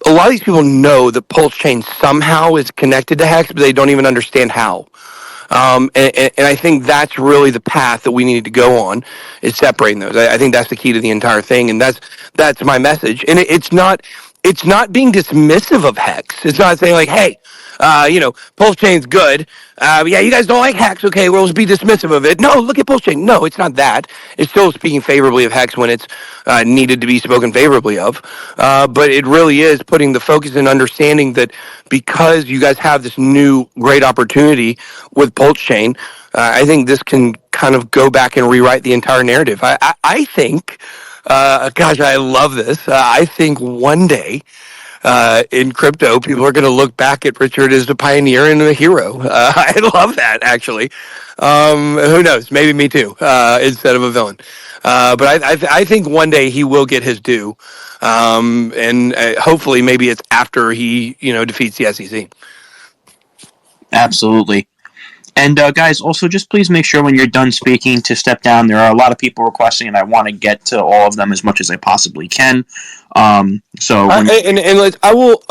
A lot of these people know that Pulschain somehow is connected to Hex, but they don't even understand how. And I think that's really the path that we need to go on, is separating those. I think that's the key to the entire thing, and that's my message. And it's not being dismissive of Hex. It's not saying hey, Pulschain's good. Yeah, you guys don't like Hex. Okay, we'll just be dismissive of it. No, look at Pulschain. No, it's not that. It's still speaking favorably of Hex when it's needed to be spoken favorably of. But it really is putting the focus and understanding that because you guys have this new great opportunity with Pulschain, I think this can kind of go back and rewrite the entire narrative. I think, gosh, I love this. I think one day, in crypto, people are going to look back at Richard as a pioneer and a hero. I love that, actually. Who knows? Maybe me too, instead of a villain. But I think one day he will get his due, and hopefully maybe it's after he defeats the SEC. Absolutely. And guys, also just please make sure when you're done speaking to step down. There are a lot of people requesting, and I want to get to all of them as much as I possibly can. I will.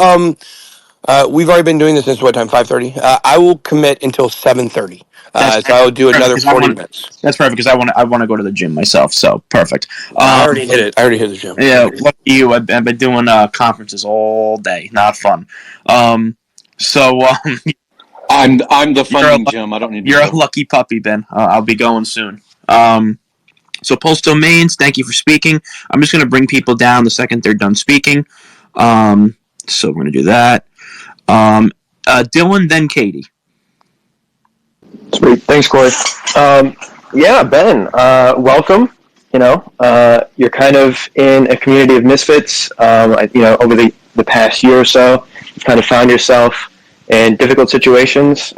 We've already been doing this since what time? 5:30. I will commit until 7:30. So I'll do another 40 minutes. That's perfect because I want to go to the gym myself. So perfect. I already hit it. I already hit the gym. Yeah, lucky you. I've been doing conferences all day. Not fun. So I'm the funding gym. I don't need to You're go. a lucky puppy, Ben. I'll be going soon. So Pulse Domains, thank you for speaking. I'm just going to bring people down the second they're done speaking. So we're going to do that. Dylan, then Katie. Sweet. Thanks, Corey. Yeah, Ben, welcome. You're kind of in a community of misfits. Over the past year or so, you've kind of found yourself in difficult situations.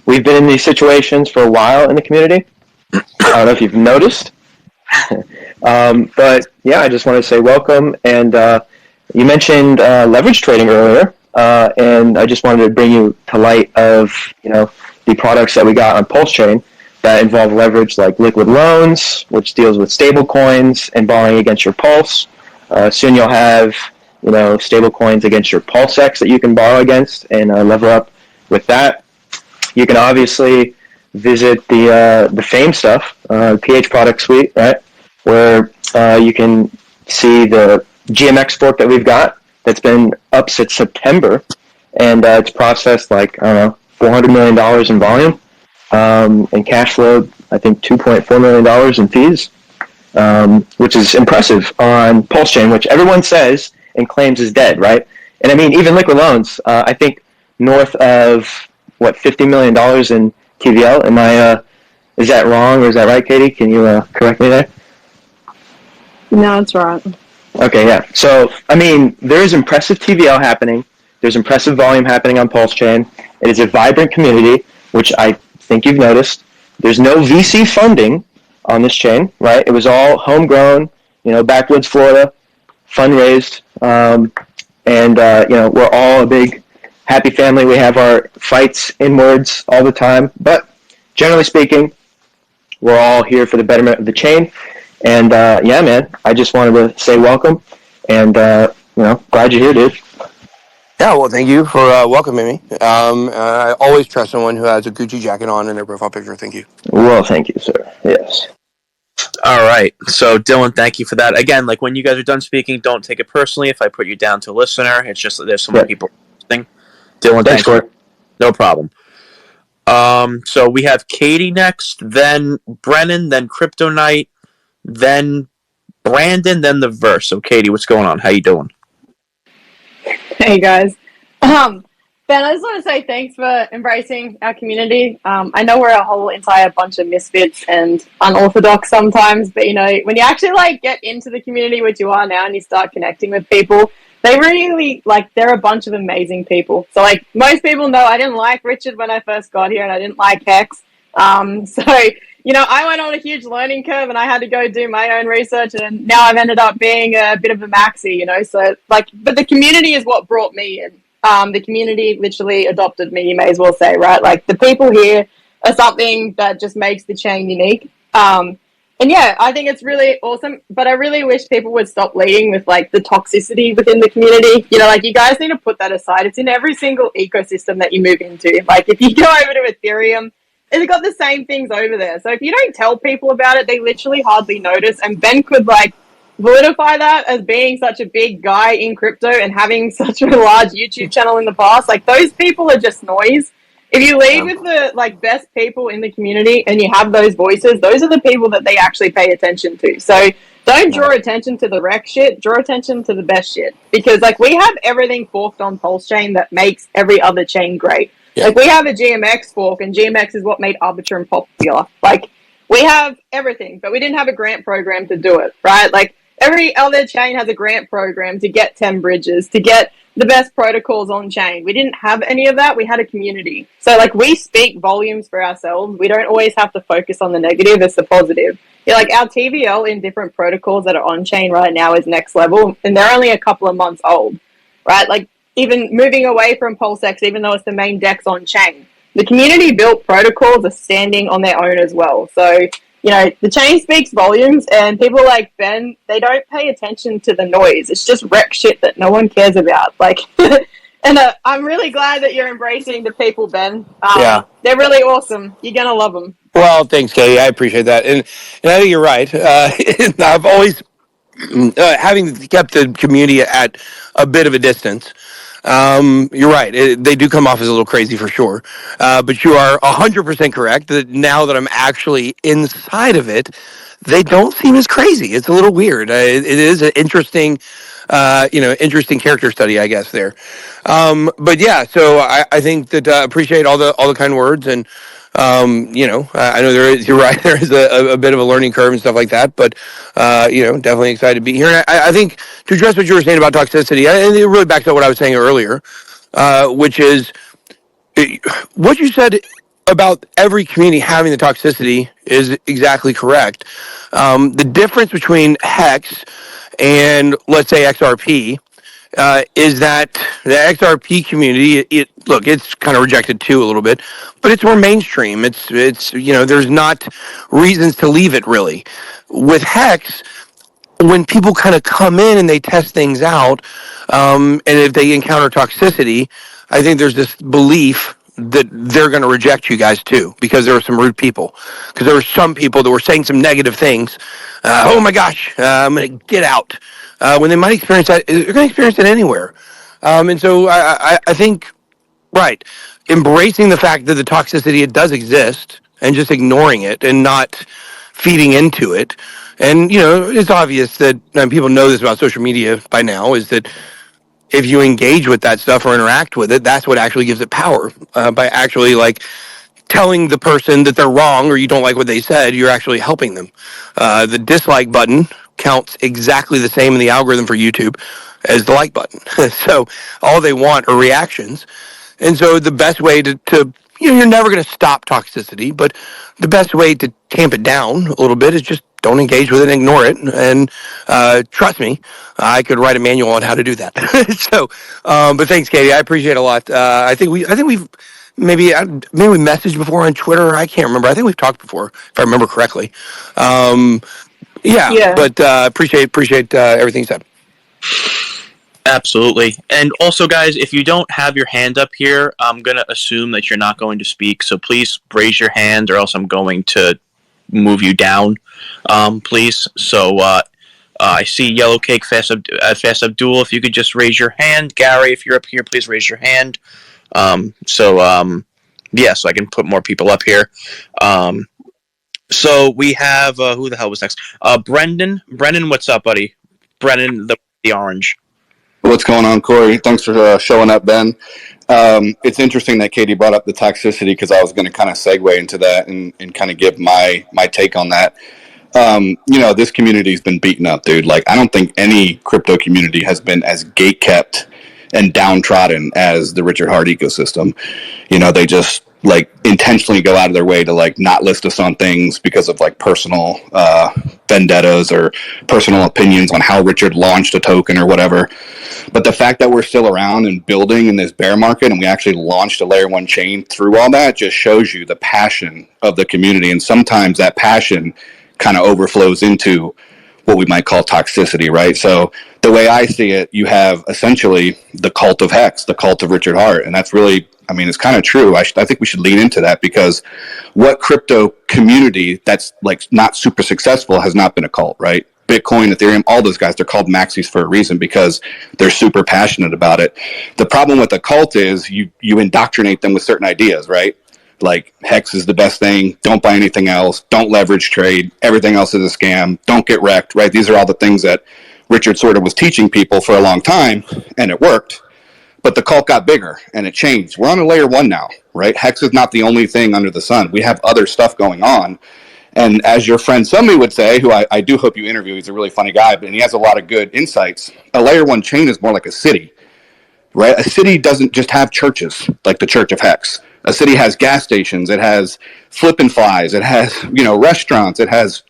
We've been in these situations for a while in the community. I don't know if you've noticed. But yeah, I just want to say welcome. And you mentioned leverage trading earlier, and I just wanted to bring you to light of the products that we got on Pulschain that involve leverage, like liquid loans, which deals with stable coins and borrowing against your Pulse. Soon you'll have stable coins against your PulseX that you can borrow against and level up with that. You can obviously visit the Fame stuff, PH product suite, right, where you can see the GMX fork that we've got that's been up since September, and it's processed like, I don't know, $400 million in volume, and cash flowed, I think, $2.4 million in fees, which is impressive on Pulschain, which everyone says and claims is dead, right? And I mean, even liquid loans, I think north of, $50 million in TVL. Is that wrong or is that right, Katie? Can you correct me there? No, it's right. Okay, yeah. So, I mean, there's impressive TVL happening. There's impressive volume happening on Pulschain. It is a vibrant community, which I think you've noticed. There's no VC funding on this chain, right? It was all homegrown, backwoods Florida, fundraised, and we're all a big happy family. We have our fights inwards all the time, but generally speaking, we're all here for the betterment of the chain. And yeah, man, I just wanted to say welcome, and glad you're here, dude. Yeah, well, thank you for welcoming me. I always trust someone who has a Gucci jacket on in their profile picture. Thank you. Well, thank you, sir. Yes. All right. So, Dylan, thank you for that. Again, like when you guys are done speaking, don't take it personally if I put you down to listener. It's just that there's so many people listening. Dylan, thanks. Corey. No problem. So we have Katie next, then Brennan, then Crypto Knight, then Brandon, then the Verse. So, Katie, what's going on? How you doing? Hey, guys. Ben, I just want to say thanks for embracing our community. I know we're a whole entire bunch of misfits and unorthodox sometimes, but when you actually get into the community, which you are now, and you start connecting with people, they really they're a bunch of amazing people. So most people know I didn't like Richard when I first got here, and I didn't like Hex. So I went on a huge learning curve, and I had to go do my own research, and now I've ended up being a bit of a maxi. So but the community is what brought me in. The community literally adopted me, you may as well say, right? The people here are something that just makes the chain unique. And yeah, I think it's really awesome, but I really wish people would stop leading with the toxicity within the community. You guys need to put that aside. It's in every single ecosystem that you move into. If you go over to Ethereum, it's got the same things over there. So if you don't tell people about it, they literally hardly notice. And Ben could validify that as being such a big guy in crypto and having such a large YouTube channel in the past. Those people are just noise. If you lead with the best people in the community and you have those voices, those are the people that they actually pay attention to. So don't draw attention to the wreck shit, draw attention to the best shit. Because we have everything forked on Pulschain that makes every other chain great. Yeah. We have a GMX fork, and GMX is what made Arbitrum popular. We have everything, but we didn't have a grant program to do it, right? Every other chain has a grant program to get 10 bridges, to get the best protocols on chain. We didn't have any of that. We had a community. So we speak volumes for ourselves. We don't always have to focus on the negative. It's the positive. Our TVL in different protocols that are on chain right now is next level, and they're only a couple of months old, right? Even moving away from PulseX, even though it's the main DEX on chain, the community built protocols are standing on their own as well. So the chain speaks volumes, and people like Ben, they don't pay attention to the noise. It's just wreck shit that no one cares about. And I'm really glad that you're embracing the people, Ben. Yeah. They're really awesome. You're going to love them. Well, thanks, Katie. I appreciate that. And I think you're right. I've always, having kept the community at a bit of a distance, you're right. They do come off as a little crazy for sure. But you are 100% correct that now that I'm actually inside of it, they don't seem as crazy. It's a little weird. It is an interesting, interesting character study, I guess there. But yeah, so I think that appreciate all the kind words, and I know you're right. There is a bit of a learning curve and stuff like that, but definitely excited to be here. And I think to address what you were saying about toxicity, and it really backs up what I was saying earlier, which is what you said about every community having the toxicity is exactly correct. The difference between HEX and, let's say, XRP is that the XRP community, it's kind of rejected too a little bit, but it's more mainstream. It's there's not reasons to leave it really. With HEX, when people kind of come in and they test things out, and if they encounter toxicity, I think there's this belief that they're going to reject you guys too, because there were some rude people. Because there were some people that were saying some negative things. Oh my gosh, I'm going to get out. When they might experience that, they're going to experience it anywhere. And so I think, right, embracing the fact that the toxicity, it does exist, and just ignoring it and not feeding into it. And, it's obvious that people know this about social media by now, is that if you engage with that stuff or interact with it, that's what actually gives it power. By actually telling the person that they're wrong or you don't like what they said, you're actually helping them. The dislike button counts exactly the same in the algorithm for YouTube as the like button. So all they want are reactions. And so the best way to you're never going to stop toxicity, but the best way to tamp it down a little bit is just don't engage with it and ignore it. And trust me, I could write a manual on how to do that. So, but thanks, Katie. I appreciate it a lot. I think we've maybe we messaged before on Twitter. I can't remember. I think we've talked before, if I remember correctly. But appreciate everything you said. Absolutely. And also, guys, if you don't have your hand up here, I'm going to assume that you're not going to speak. So please raise your hand, or else I'm going to move you down, please. So I see Yellow Cake, Fast Abdul. If you could just raise your hand. Gary, if you're up here, please raise your hand. So I can put more people up here. So we have, who the hell was next? Brendan. Brendan, what's up, buddy? Brendan, the orange. What's going on, Corey? Thanks for showing up, Ben. It's interesting that Katie brought up the toxicity, because I was going to kind of segue into that and kind of give my take on that. This community's been beaten up, dude. Like, I don't think any crypto community has been as gatekept and downtrodden as the Richard Hart ecosystem. They just intentionally go out of their way to not list us on things because of personal vendettas or personal opinions on how Richard launched a token or whatever. But the fact that we're still around and building in this bear market, and we actually launched a layer 1 chain through all that, just shows you the passion of the community. And sometimes that passion kind of overflows into what we might call toxicity, right? So the way I see it, you have essentially the cult of HEX, the cult of Richard Hart. And that's really, it's kind of true. I think we should lean into that, because what crypto community that's not super successful has not been a cult, right? Bitcoin, Ethereum, all those guys, they're called maxis for a reason, because they're super passionate about it. The problem with a cult is you indoctrinate them with certain ideas, right? Like, HEX is the best thing. Don't buy anything else. Don't leverage trade. Everything else is a scam. Don't get wrecked, right? These are all the things that Richard sort of was teaching people for a long time, and it worked. But the cult got bigger, and it changed. We're on a layer 1 now, right? HEX is not the only thing under the sun. We have other stuff going on. And as your friend Sumi would say, who I do hope you interview, he's a really funny guy, but he has a lot of good insights. A layer 1 chain is more like a city, right? A city doesn't just have churches like the Church of HEX. A city has gas stations, it has flip and flies, it has, restaurants, it has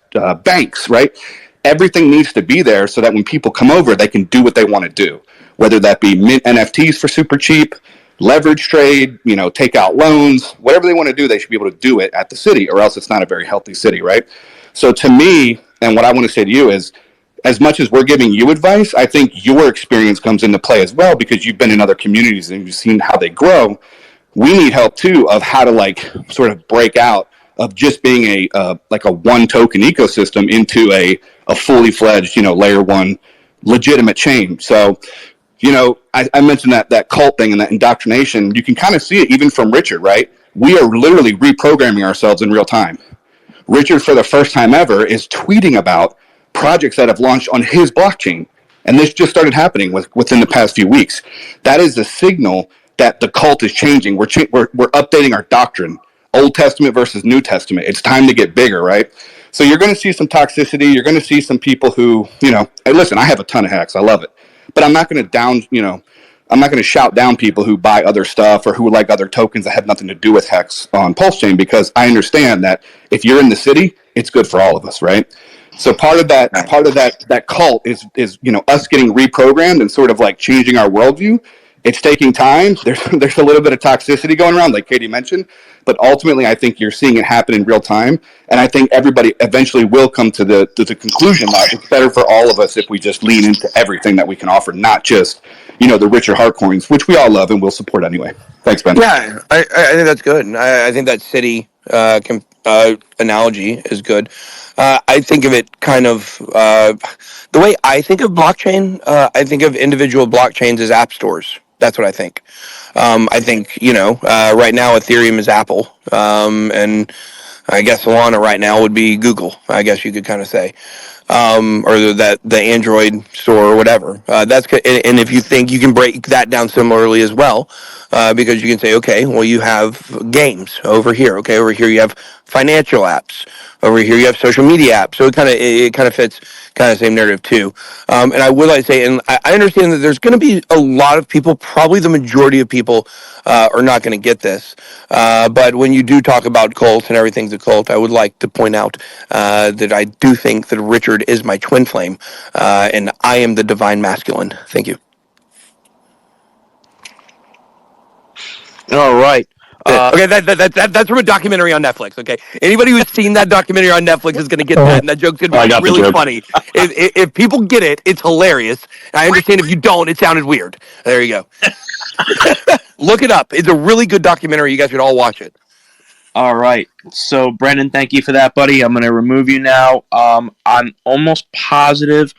banks, right? Everything needs to be there so that when people come over, they can do what they want to do, whether that be mint NFTs for super cheap, leverage trade, take out loans, whatever they want to do, they should be able to do it at the city, or else it's not a very healthy city, right? So to me, and what I want to say to you is, as much as we're giving you advice, I think your experience comes into play as well because you've been in other communities and you've seen how they grow. We need help too of how to like sort of break out of just being a like a one token ecosystem into a fully fledged, layer one legitimate chain. So, I mentioned that cult thing and that indoctrination. You can kind of see it even from Richard, right? We are literally reprogramming ourselves in real time. Richard, for the first time ever, is tweeting about projects that have launched on his blockchain. And this just started happening within the past few weeks. That is a signal that the cult is changing. We're updating our doctrine, Old Testament versus New Testament. It's time to get bigger, right? So you're going to see some toxicity. You're going to see some people who, hey, listen, I have a ton of hacks. I love it. But I'm not going to I'm not going to shout down people who buy other stuff or who like other tokens that have nothing to do with Hex on PulseChain because I understand that if you're in the city, it's good for all of us, right? So part of that cult is us getting reprogrammed and sort of like changing our worldview. It's taking time. There's a little bit of toxicity going around, like Katie mentioned, but ultimately I think you're seeing it happen in real time, and I think everybody eventually will come to the conclusion that it's better for all of us if we just lean into everything that we can offer, not just the Richard Hart coins, which we all love and will support anyway. Thanks, Ben. Yeah, I think that's good. I think that city analogy is good. I think of it kind of the way I think of blockchain. I think of individual blockchains as app stores. That's what I think. I think right now Ethereum is Apple, and I guess Solana right now would be Google. I guess you could kind of say, or the Android store or whatever. That's and if you think you can break that down similarly as well, because you can say, okay, well you have games over here. Okay, over here you have financial apps. Over here you have social media apps. So it kind of fits kind of the same narrative too. And I would like to say, and I understand that there's going to be a lot of people, probably the majority of people, are not going to get this. But when you do talk about cults and everything's a cult, I would like to point out that I do think that Richard is my twin flame, and I am the divine masculine. Thank you. All right. Okay, that's from a documentary on Netflix. Okay, anybody who's seen that documentary on Netflix is going to get that, and that joke's going to be really funny. If people get it, it's hilarious. I understand if you don't, it sounded weird. There you go. Look it up. It's a really good documentary. You guys should all watch it. All right. So, Brendan, thank you for that, buddy. I'm going to remove you now. I'm almost positive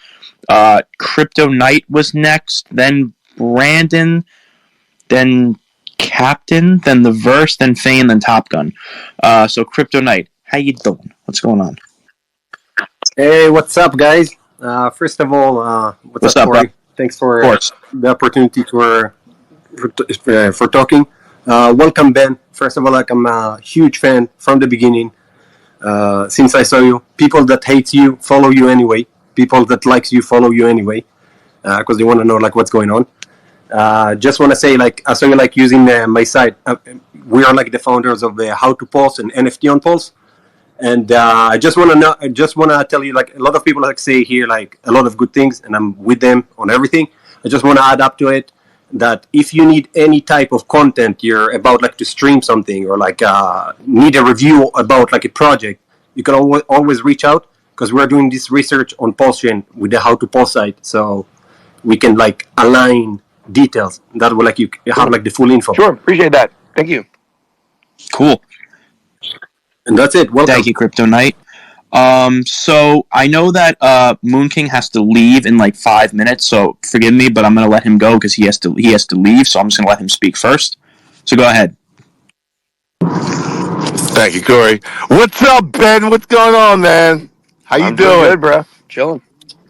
Crypto Knight was next, then Brandon, then Captain, then The Verse, then Fane, then Top Gun. So, Crypto Knight, how you doing? What's going on? Hey, what's up, guys? First of all, what's up, Corey? Thanks for the opportunity for talking. Welcome, Ben. First of all, I'm a huge fan from the beginning. Since I saw you, people that hate you follow you anyway. People that likes you follow you anyway, because they want to know what's going on. Just want to say, I saw you using my site. We are the founders of How to Pulse and NFT on Pulse. And I just want to tell you, a lot of people say here, a lot of good things, and I'm with them on everything. I just want to add up to it that if you need any type of content, you're about to stream something or need a review about a project, you can always reach out because we're doing this research on Pulschain with the How to Pulse site, so we can align details. That will you have the full info. Sure, appreciate that. Thank you. Cool. And that's it. Welcome. Thank you, Crypto Knight. So I know that Moon King has to leave in 5 minutes, so forgive me, but I'm gonna let him go because he has to leave, so I'm just gonna let him speak first. So go ahead. Thank you, Corey. What's up, Ben? What's going on, man? How you doing? Good, bro. Chilling.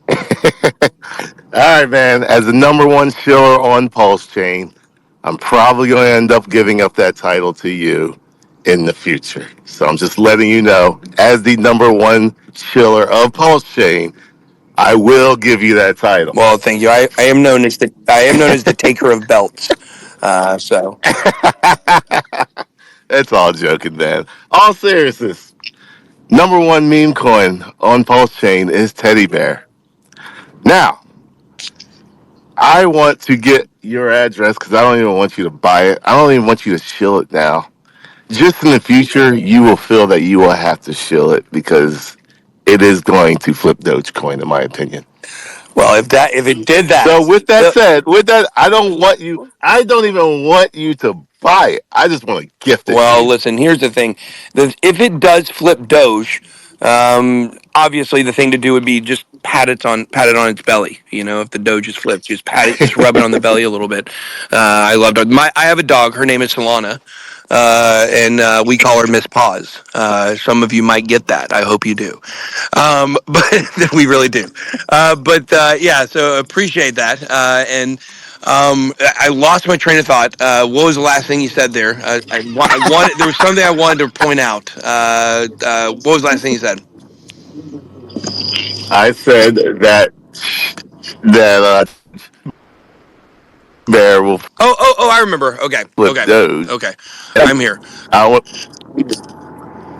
All right, man. As the number one shiller on Pulschain, I'm probably going to end up giving up that title to you in the future. So I'm just letting you know, as the number one shiller of Pulschain, I will give you that title. Well, thank you. I am known as the taker of belts. So it's all joking, man. All seriousness, number one meme coin on Pulschain is Teddy Bear. Now, I want to get your address because I don't even want you to buy it. I don't even want you to shill it now. Just in the future, you will feel that you will have to shill it because it is going to flip Dogecoin, in my opinion. Well, if it did that, So with that said, I don't even want you to buy it. I just want to gift it to well, you. listen. Here's the thing: if it does flip Doge, obviously the thing to do would be just pat it on its belly. You know, if the Doge is flipped, just pat it, just rub it on the belly a little bit. I love dogs. I have a dog. Her name is Solana. And we call her Miss Paws. Some of you might get that. I hope you do. But we really do. Yeah, so appreciate that. And I lost my train of thought. What was the last thing you said there? There was something I wanted to point out. What was the last thing you said? I said that Bear will Oh! I remember. Okay. flip Doge. I'm here. I want.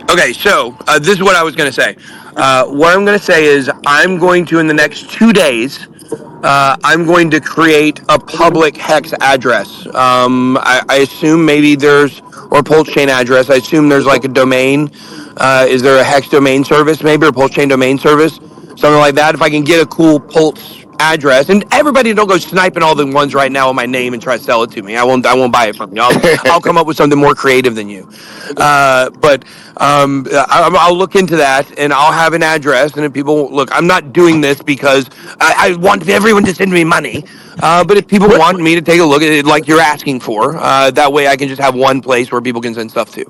Okay, so this is what I was going to say. What I'm going to say is I'm going to, in the next 2 days, I'm going to create a public hex address. I assume maybe or Pulschain address. I assume there's like a domain. Is there a hex domain service maybe, or Pulschain domain service? Something like that. If I can get a cool Pulse address, and everybody don't go sniping all the ones right now in my name and try to sell it to me. I won't buy it from you. I'll come up with something more creative than you. I'll look into that, and I'll have an address. And if people look, I'm not doing this because I want everyone to send me money. But if people want me to take a look at it, like you're asking for, that way I can just have one place where people can send stuff to.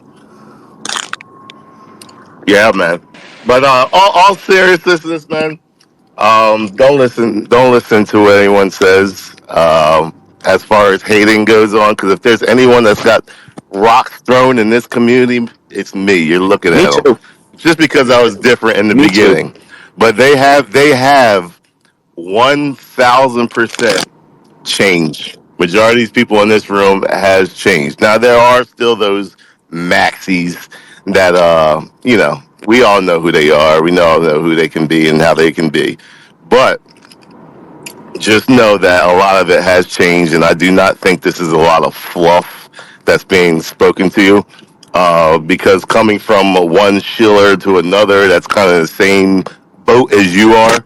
Yeah, man. But all seriousness, man. Don't listen to what anyone says. As far as hating goes on, because if there's anyone that's got rocks thrown in this community, it's me. You're looking Me at them. too. Just because I was different in the Me too. beginning, but they have 1,000% change. Majority of these people in this room has changed. Now there are still those maxis that we all know who they are. We all know who they can be and how they can be. But just know that a lot of it has changed, and I do not think this is a lot of fluff that's being spoken to you. Because coming from one shiller to another that's kind of the same boat as you are,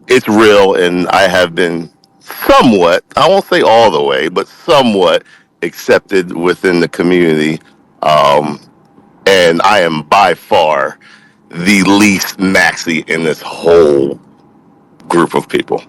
it's real, and I have been somewhat, I won't say all the way, but somewhat accepted within the community. And I am by far the least maxi in this whole group of people.